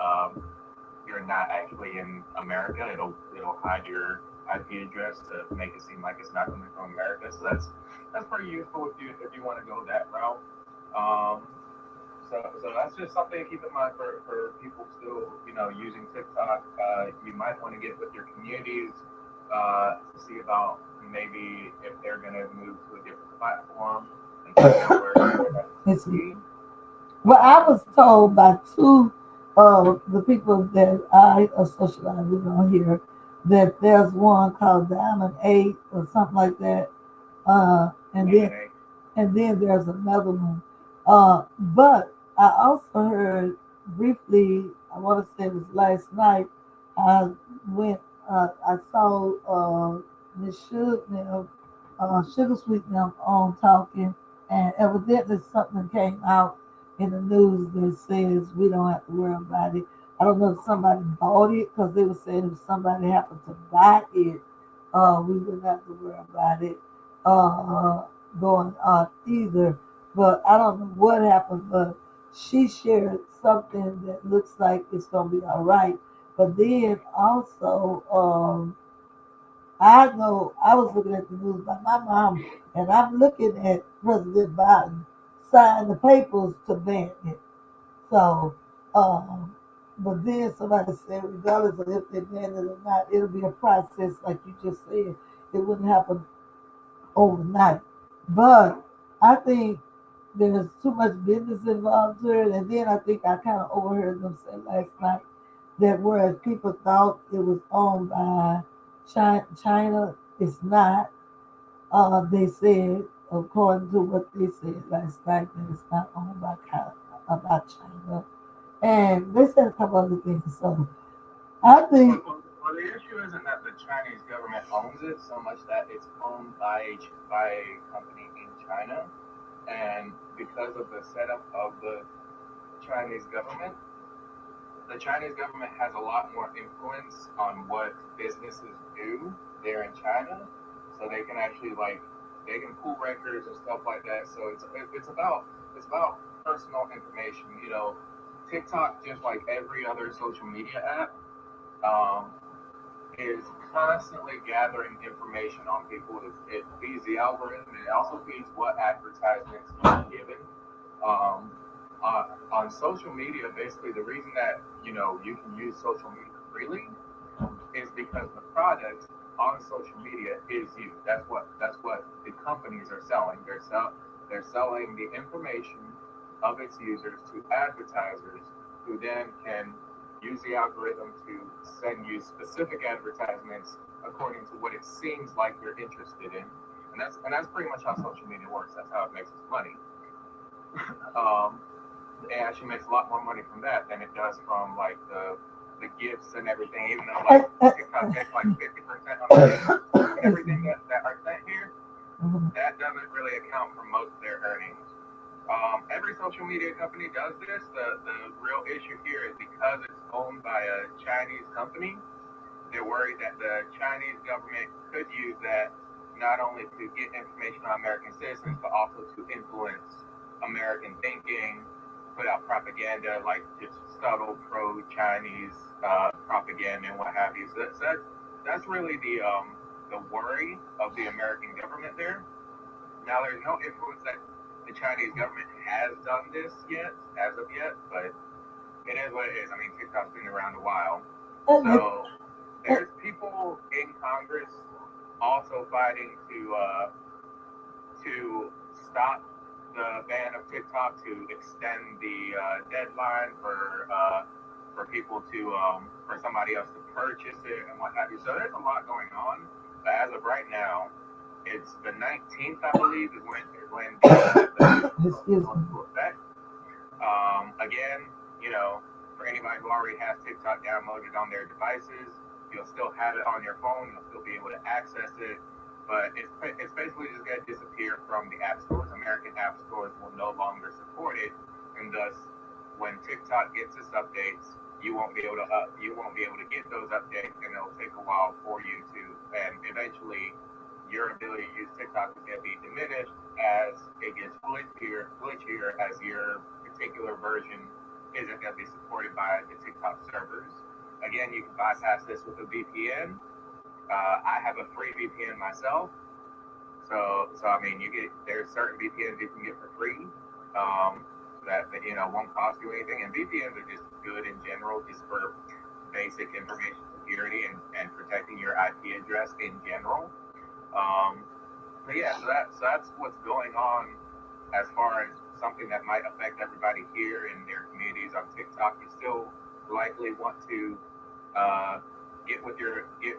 you're not actually in America. It'll hide your IP address to make it seem like it's not coming from America. So that's pretty useful if you want to go that route. So that's just something to keep in mind for people still using TikTok. You might want to get with your communities to see about maybe if they're going to move to a different platform and find out where It's well, I was told by two of the people that I socialize with on here that there's one called Diamond 8 or something like that. And then DNA. there's another one. But I also heard briefly, I want to say it was last night. I went. I saw Miss Sugar Sweet them on talking, and evidently something came out in the news that says we don't have to worry about it. I don't know if somebody bought it because they were saying if somebody happened to buy it, we wouldn't have to worry about it uh, going on either. But I don't know what happened, but she shared something that looks like it's gonna be all right. But then also, I know I was looking at the news by my mom, and I'm looking at President Biden sign the papers to ban it. So, but then somebody said, regardless of if they ban it or not, it'll be a process, like you just said. It wouldn't happen overnight. But I think there's too much business involved to it. And then I think I kind of overheard them say last night that whereas people thought it was owned by China, it's not. They said, according to what they said last night, that it's not owned by China. And they said a couple other things. So I think. Well, the issue isn't that the Chinese government owns it so much that it's owned by a company in China, and because of the setup of the Chinese government has a lot more influence on what businesses do there in China, so they can actually they can pull records and stuff like that. So it's about personal information. You know, TikTok, just like every other social media app, um, is constantly gathering information on people. It feeds the algorithm, and it also feeds what advertisements are given. Um, on social media, basically, the reason that you can use social media freely is because the product on social media is you. That's what the companies are selling. They're selling the information of its users to advertisers, who then can use the algorithm to send you specific advertisements according to what it seems like you're interested in. And that's pretty much how social media works. That's how it makes its money. It actually makes a lot more money from that than it does from the gifts and everything, even though TikTok makes 50% on the gifts and everything that are sent here. That doesn't really account for most of their earnings. Every social media company does this. The real issue here is because it's owned by a Chinese company, they're worried that the Chinese government could use that not only to get information on American citizens, but also to influence American thinking, put out propaganda, like just subtle pro-Chinese propaganda and what have you. So that's really the worry of the American government there. Now, there's no influence that the Chinese government has done this as of yet, but it is what it is. I mean, TikTok's been around a while. So there's people in Congress also fighting to stop the ban of TikTok, to extend the deadline for people for somebody else to purchase it and what have you. So there's a lot going on. But as of right now, it's the 19th, I believe, is when the goes into effect. Again, for anybody who already has TikTok downloaded on their devices, you'll still have it on your phone. You'll still be able to access it. But it's basically just going to disappear from the app stores. American app stores will no longer support it, and thus, when TikTok gets its updates, you won't be able to get those updates, and it'll take a while for you to, and eventually, your ability to use TikTok is going to be diminished as it gets glitchier as your particular version isn't going to be supported by the TikTok servers. Again, you can bypass this with a VPN. I have a free VPN myself, so I mean, there's certain VPNs you can get for free that won't cost you anything, and VPNs are just good in general, just for basic information security and protecting your IP address in general. But yeah, so that's what's going on as far as something that might affect everybody here in their communities on TikTok. You still likely want to get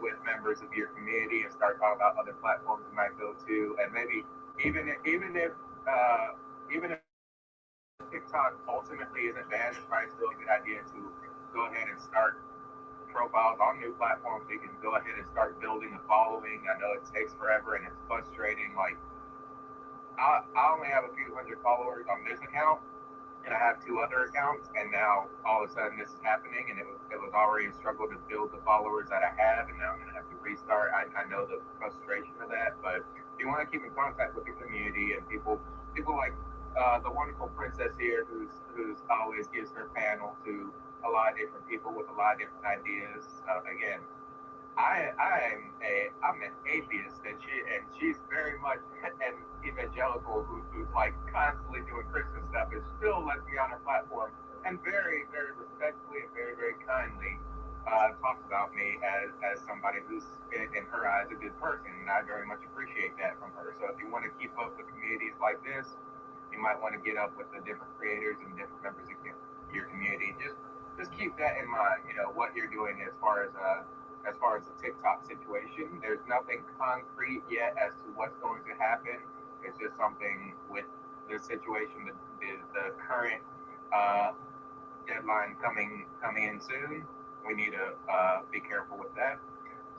with members of your community and start talking about other platforms you might go to, and maybe even if TikTok ultimately isn't banned, it's probably still a good idea to go ahead and start profiles on new platforms. You can go ahead and start building a following. I know it takes forever and it's frustrating. Like, I only have a few hundred followers on this account, and I have 2 other accounts, and now all of a sudden this is happening, and it was already a struggle to build the followers that I have, and now I'm gonna have to restart. I know the frustration of that, but if you want to keep in contact with the community and people like the wonderful princess here, who's always gives her panel to a lot of different people with a lot of different ideas. Again, I'm an atheist, and she's very much an evangelical who's like constantly doing Christian stuff, and still lets me on her platform and very, very respectfully and very, very kindly talks about me as somebody who's in her eyes a good person, and I very much appreciate that from her. So if you want to keep up with communities like this, you might want to get up with the different creators and different members of your community. Just keep that in mind. You know what you're doing as far as the TikTok situation. There's nothing concrete yet as to what's going to happen. It's just something with the situation, the current deadline coming in soon. We need to be careful with that.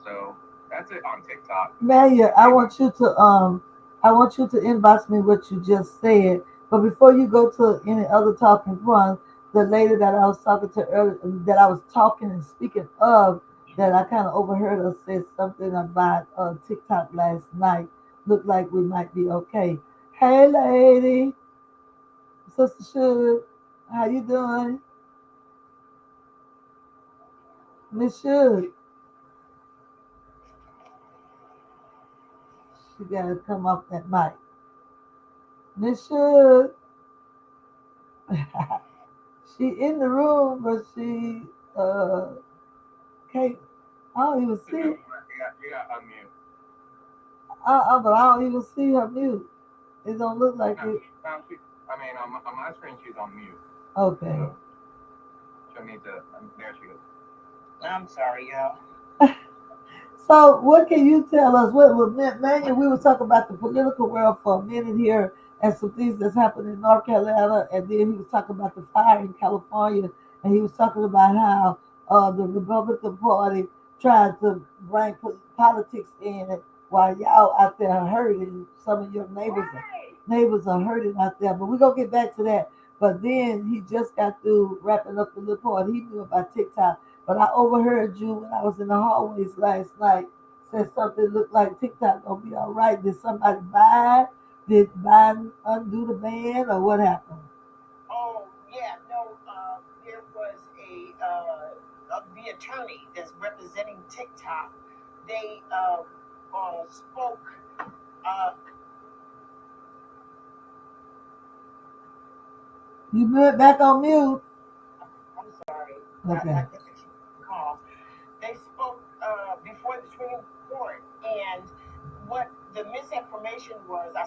So that's it on TikTok. Maya, I want you to inbox me what you just said. But before you go to any other talking points, the lady that I was talking to earlier, that I was talking and speaking of, that I kind of overheard her say something about TikTok last night. Looked like we might be okay. Hey, lady, Sister Sugar, how you doing? Miss Sugar, she gotta come off that mic. Miss Sugar, she in the room, but she can't. I don't even see. Yeah, unmute. But I don't even see her mute. It don't look like it. On my screen, she's on mute. Okay. So she'll need to. There she goes. I'm sorry, y'all. So what can you tell us? Manuel, we were talking about the political world for a minute here and some things that's happened in North Carolina, and then he was talking about the fire in California, and he was talking about how the Republican Party tried to bring politics in it while y'all out there are hurting. Some of your neighbors are hurting out there, but we're gonna get back to that. But then he just got through wrapping up the little part he knew about TikTok. But I overheard you when I was in the hallways last night. Said something looked like TikTok gonna be all right. Did somebody buy it? Did Biden undo the ban, or what happened? Oh, yeah, no, there was the attorney that's representing TikTok. They spoke. You went back on mute. I'm sorry. Okay. Call. They spoke before the Supreme Court, and what the misinformation was, I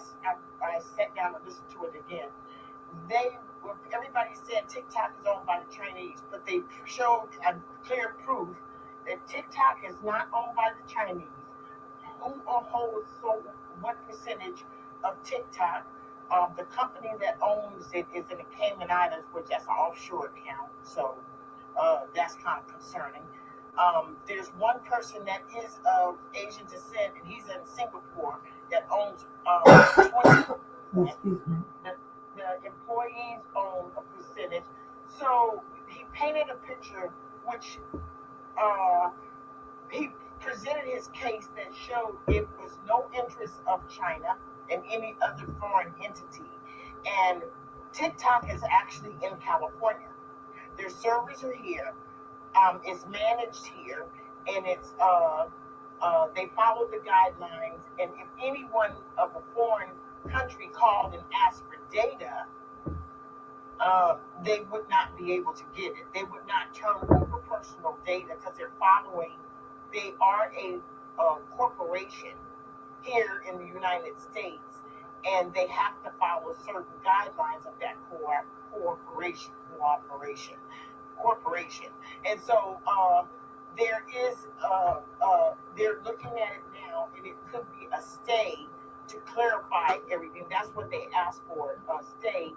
sat down and listened to it again. Everybody said TikTok is owned by the Chinese, but they showed a clear proof that TikTok is not owned by the Chinese. Who holds what percentage of TikTok? The company that owns it is in the Cayman Islands, which that's an offshore account. So that's kind of concerning. There's one person that is of Asian descent, and he's in Singapore, that owns 20%. Excuse me. The employees own a percentage. So he painted a picture which he presented his case that showed it was no interest of China and any other foreign entity. And TikTok is actually in California. Their servers are here. It's managed here, and it's they follow the guidelines. And if anyone of a foreign country called and asked for data, they would not be able to get it. They would not turn over personal data because they're following. They are a corporation here in the United States, and they have to follow certain guidelines of that cooperation. And so there is they're looking at it now, and it could be a stay to clarify everything. That's what they asked for, a stay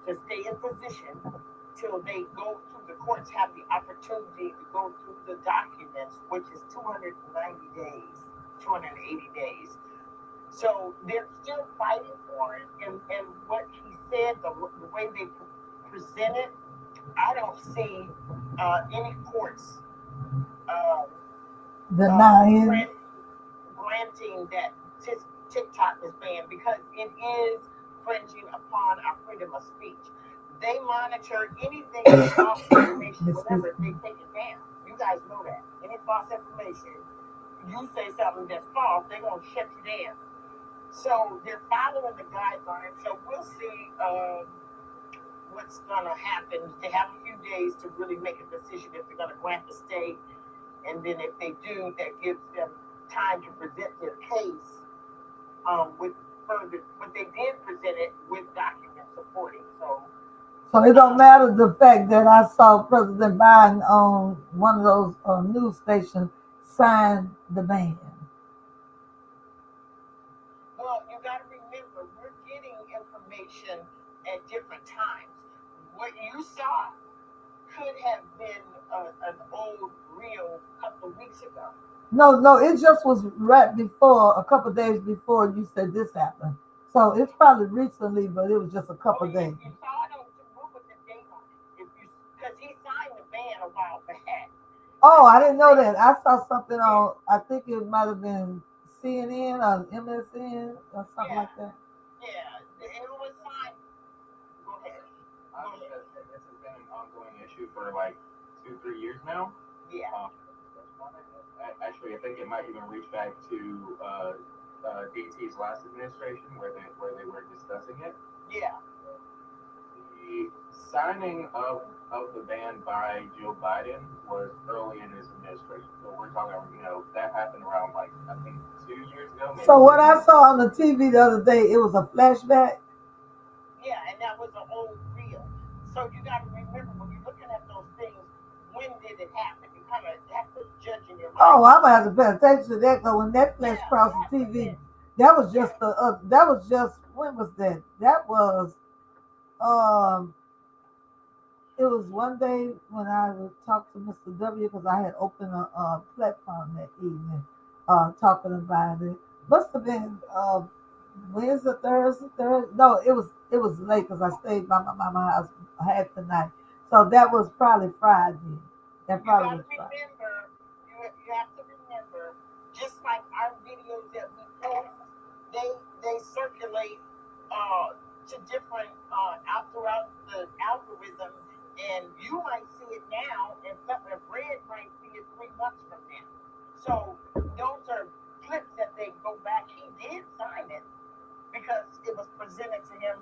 to stay in position till they go through, the courts have the opportunity to go through the documents, which is 290 days, 280 days. So they're still fighting for it. And what he said, the way they present it, I don't see any courts denying. granting that TikTok is banned because it is infringing upon our freedom of speech. They monitor anything that's false information, whatever, they take it down. You guys know that. Any false information, you say something that's false, they're going to shut you down. So they're following the guidelines. So we'll see what's going to happen. They have a few days to really make a decision if they're going to grant the stay. And then if they do, that gives them time to present their case with further, but they did present it with documents supporting. So it don't matter the fact that I saw President Biden on one of those news stations sign the ban. Well, you got to remember, we're getting information at different times. What you saw could have been an old reel a couple of weeks ago. No, it just was right before, a couple of days before you said this happened. So it's probably recently, but it was just a couple of days. You saw it, what was the date on it? Because he signed the ban a while back. Oh, I didn't know that. I saw something on, I think it might have been CNN or MSN or something like that. Yeah, it was signed. Go ahead. This has been an ongoing issue for like 2-3 years now. Yeah. Actually, I think it might even reach back to DT's last administration where they were discussing it. Yeah. The signing of the ban by Joe Biden was early in his administration. So we're talking, that happened around like I think 2 years ago. Maybe. So what I saw on the TV the other day, it was a flashback. Yeah, and that was an old reel. So you got to remember when you're looking at those things, when did it happen? You kind of have to judge in your mind. Oh, I'm gonna have to pay attention to that because when that flash across the TV, that was just when was that? That was it was one day when I would talk to Mr. W because I had opened a platform that evening, talking about it. Must have been Wednesday, Thursday. No, it was late because I stayed by my mama's house half the night. So that was probably Friday. That probably was Friday. You have to remember, just like our videos that we post, they circulate to different out throughout the algorithm, and you might see it now, and something Red might see it 3 months from now. So those are clips that they go back. He did sign it because it was presented to him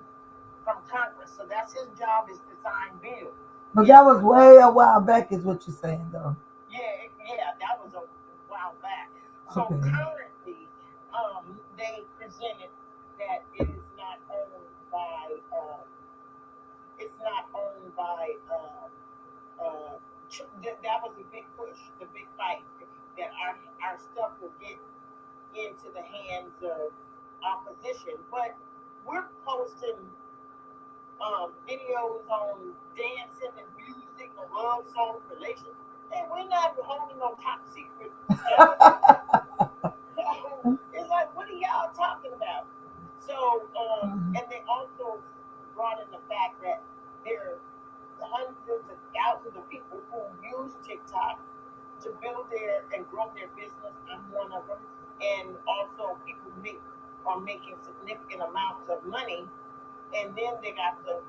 from Congress. So that's his job, is to sign bills. But that was way a while back, is what you're saying, though. Yeah, that was a while back. So currently, they presented that it is not owned by. That was the big push, the big fight, that our stuff will get into the hands of opposition. But we're posting videos on dancing and music and love songs, relations, and we're not holding no top secret stuff. It's like, what are y'all talking about? So, and they also brought in the fact that there are hundreds of thousands of people who use TikTok to build and grow their business. I'm one of them. And also people are making significant amounts of money. And then they got the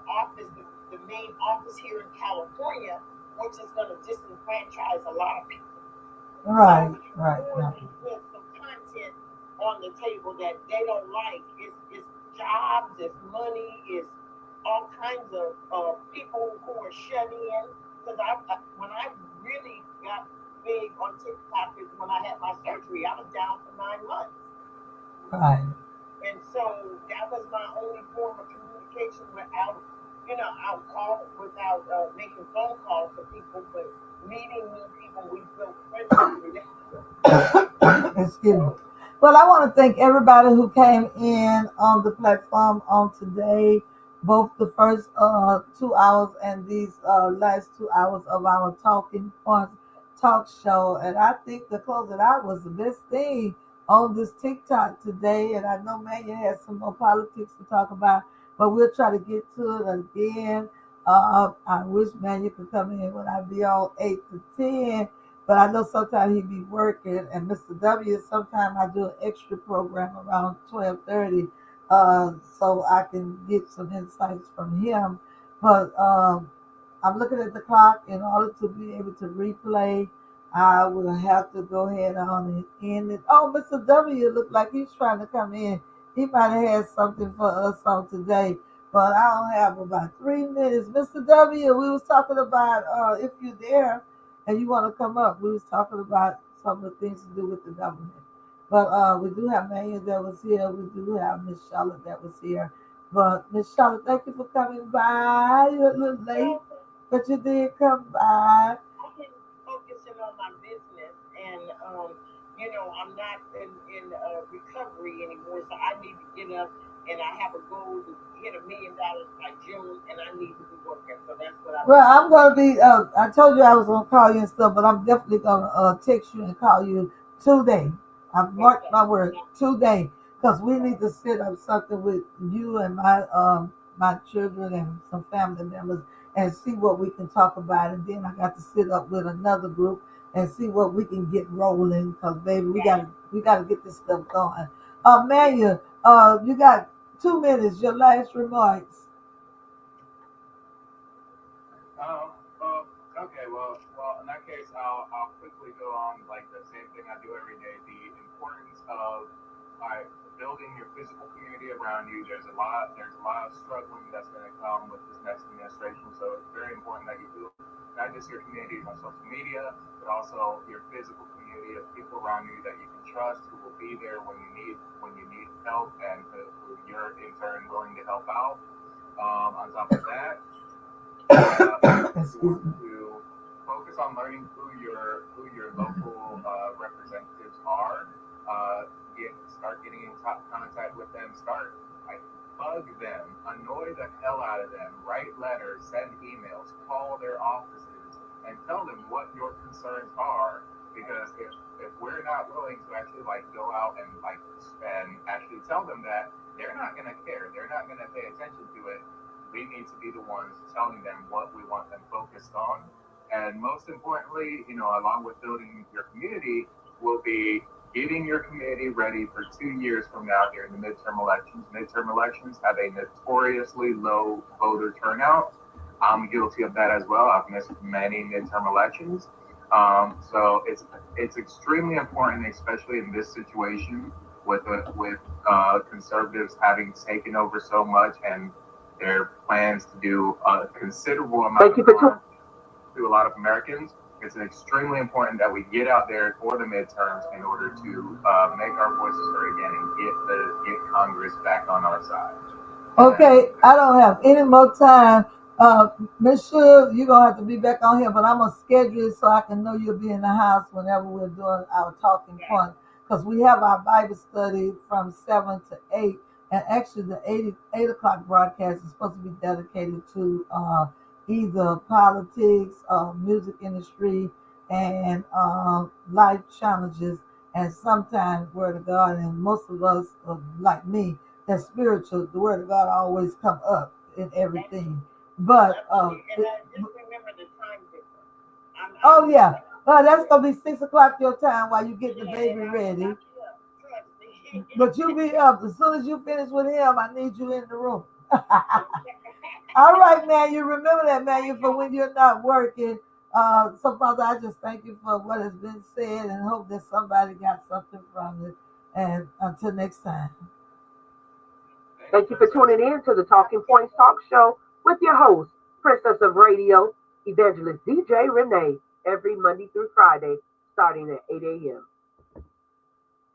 office, the main office here in California, which is going to disenfranchise a lot of people. Right. Put some content on the table that they don't like. It's jobs, it's money, it's all kinds of people who are shut in. Because when I really got big on TikTok is when I had my surgery. I was down for 9 months. Right. And so that was my only form of communication without, I'll call without making phone calls to people, but meeting new people, we built friendships. Excuse me. Well, I want to thank everybody who came in on the platform on today. both the first 2 hours and these last 2 hours of our talking points talk show. And I think the close it out was the best thing on this TikTok today. And I know Mania has some more politics to talk about, but we'll try to get to it again. I wish Mania could come in when I be on 8 to 10, but I know sometimes he be working. And Mr. W, sometimes I do an extra program around 12:30, so I can get some insights from him. But I'm looking at the clock. In order to be able to replay, I will have to go ahead on and end it. Oh, Mr. W looked like he's trying to come in. He might have had something for us on today, but I don't have about 3 minutes. Mr. W, we was talking about if you're there and you want to come up, we was talking about some of the things to do with the government. But we do have Maya that was here. We do have Miss Charlotte that was here. But Miss Charlotte, thank you for coming by. You're a little late, but you did come by. I can focus in on my business, and I'm not in recovery anymore, so I need to get up, and I have a goal to hit $1 million by June, and I need to be working. So that's what I'm. Well, I'm gonna be. I told you I was gonna call you and stuff, but I'm definitely gonna text you and call you today. I've marked my word today because we need to set up something with you and my children and some family members and see what we can talk about. And then I got to sit up with another group and see what we can get rolling. Because baby, we gotta get this stuff going. Maya, you got 2 minutes. Your last remarks. Okay. Well, in that case, I'll quickly go on like the same thing I do every day. The importance of building your physical community around you. There's a lot of struggling that's going to come with this next administration. So it's very important that you build not just your community on social media, but also your physical community of people around you that you can trust, who will be there when you need help, and who you're in turn willing to help out. On top of that, you want to focus on learning who your local representatives are. Start getting in contact with them. Start bug them, annoy the hell out of them. Write letters, send emails, call their offices, and tell them what your concerns are. Because if we're not willing to actually go out and actually tell them that, they're not going to care. They're not going to pay attention to it. We need to be the ones telling them what we want them focused on. And most importantly, along with building your community, will be getting your community ready for 2 years from now during the midterm elections. Midterm elections have a notoriously low voter turnout. I'm guilty of that as well. I've missed many midterm elections. So it's extremely important, especially in this situation with conservatives having taken over so much and their plans to do a considerable amount of harm to a lot of Americans. It's extremely important that we get out there for the midterms in order to make our voices heard again and get Congress back on our side. Okay, I don't have any more time. Miss Shug, you're gonna have to be back on here, but I'm gonna schedule it so I can know you'll be in the house whenever we're doing our talking point. Because we have our Bible study from 7 to 8, and actually the 8 o'clock broadcast is supposed to be dedicated to either politics, music industry, and life challenges, and sometimes Word of God. And most of us, like me, that's spiritual. The Word of God always come up in everything. But and I just remember the time difference. oh yeah, that's gonna be 6 o'clock your time while you get the baby ready. But you be up as soon as you finish with him. I need you in the room. All right, man. You remember that, man. You for when you're not working. So, Father, I just thank you for what has been said and hope that somebody got something from it. And until next time. Thank you for tuning in to the Talking Points Talk Show with your host, Princess of Radio, Evangelist DJ Renee, every Monday through Friday, starting at 8 a.m.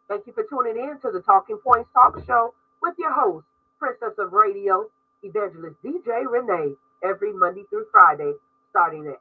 Thank you for tuning in to the Talking Points Talk Show with your host, Princess of Radio, Evangelist DJ Renee, every Monday through Friday, starting at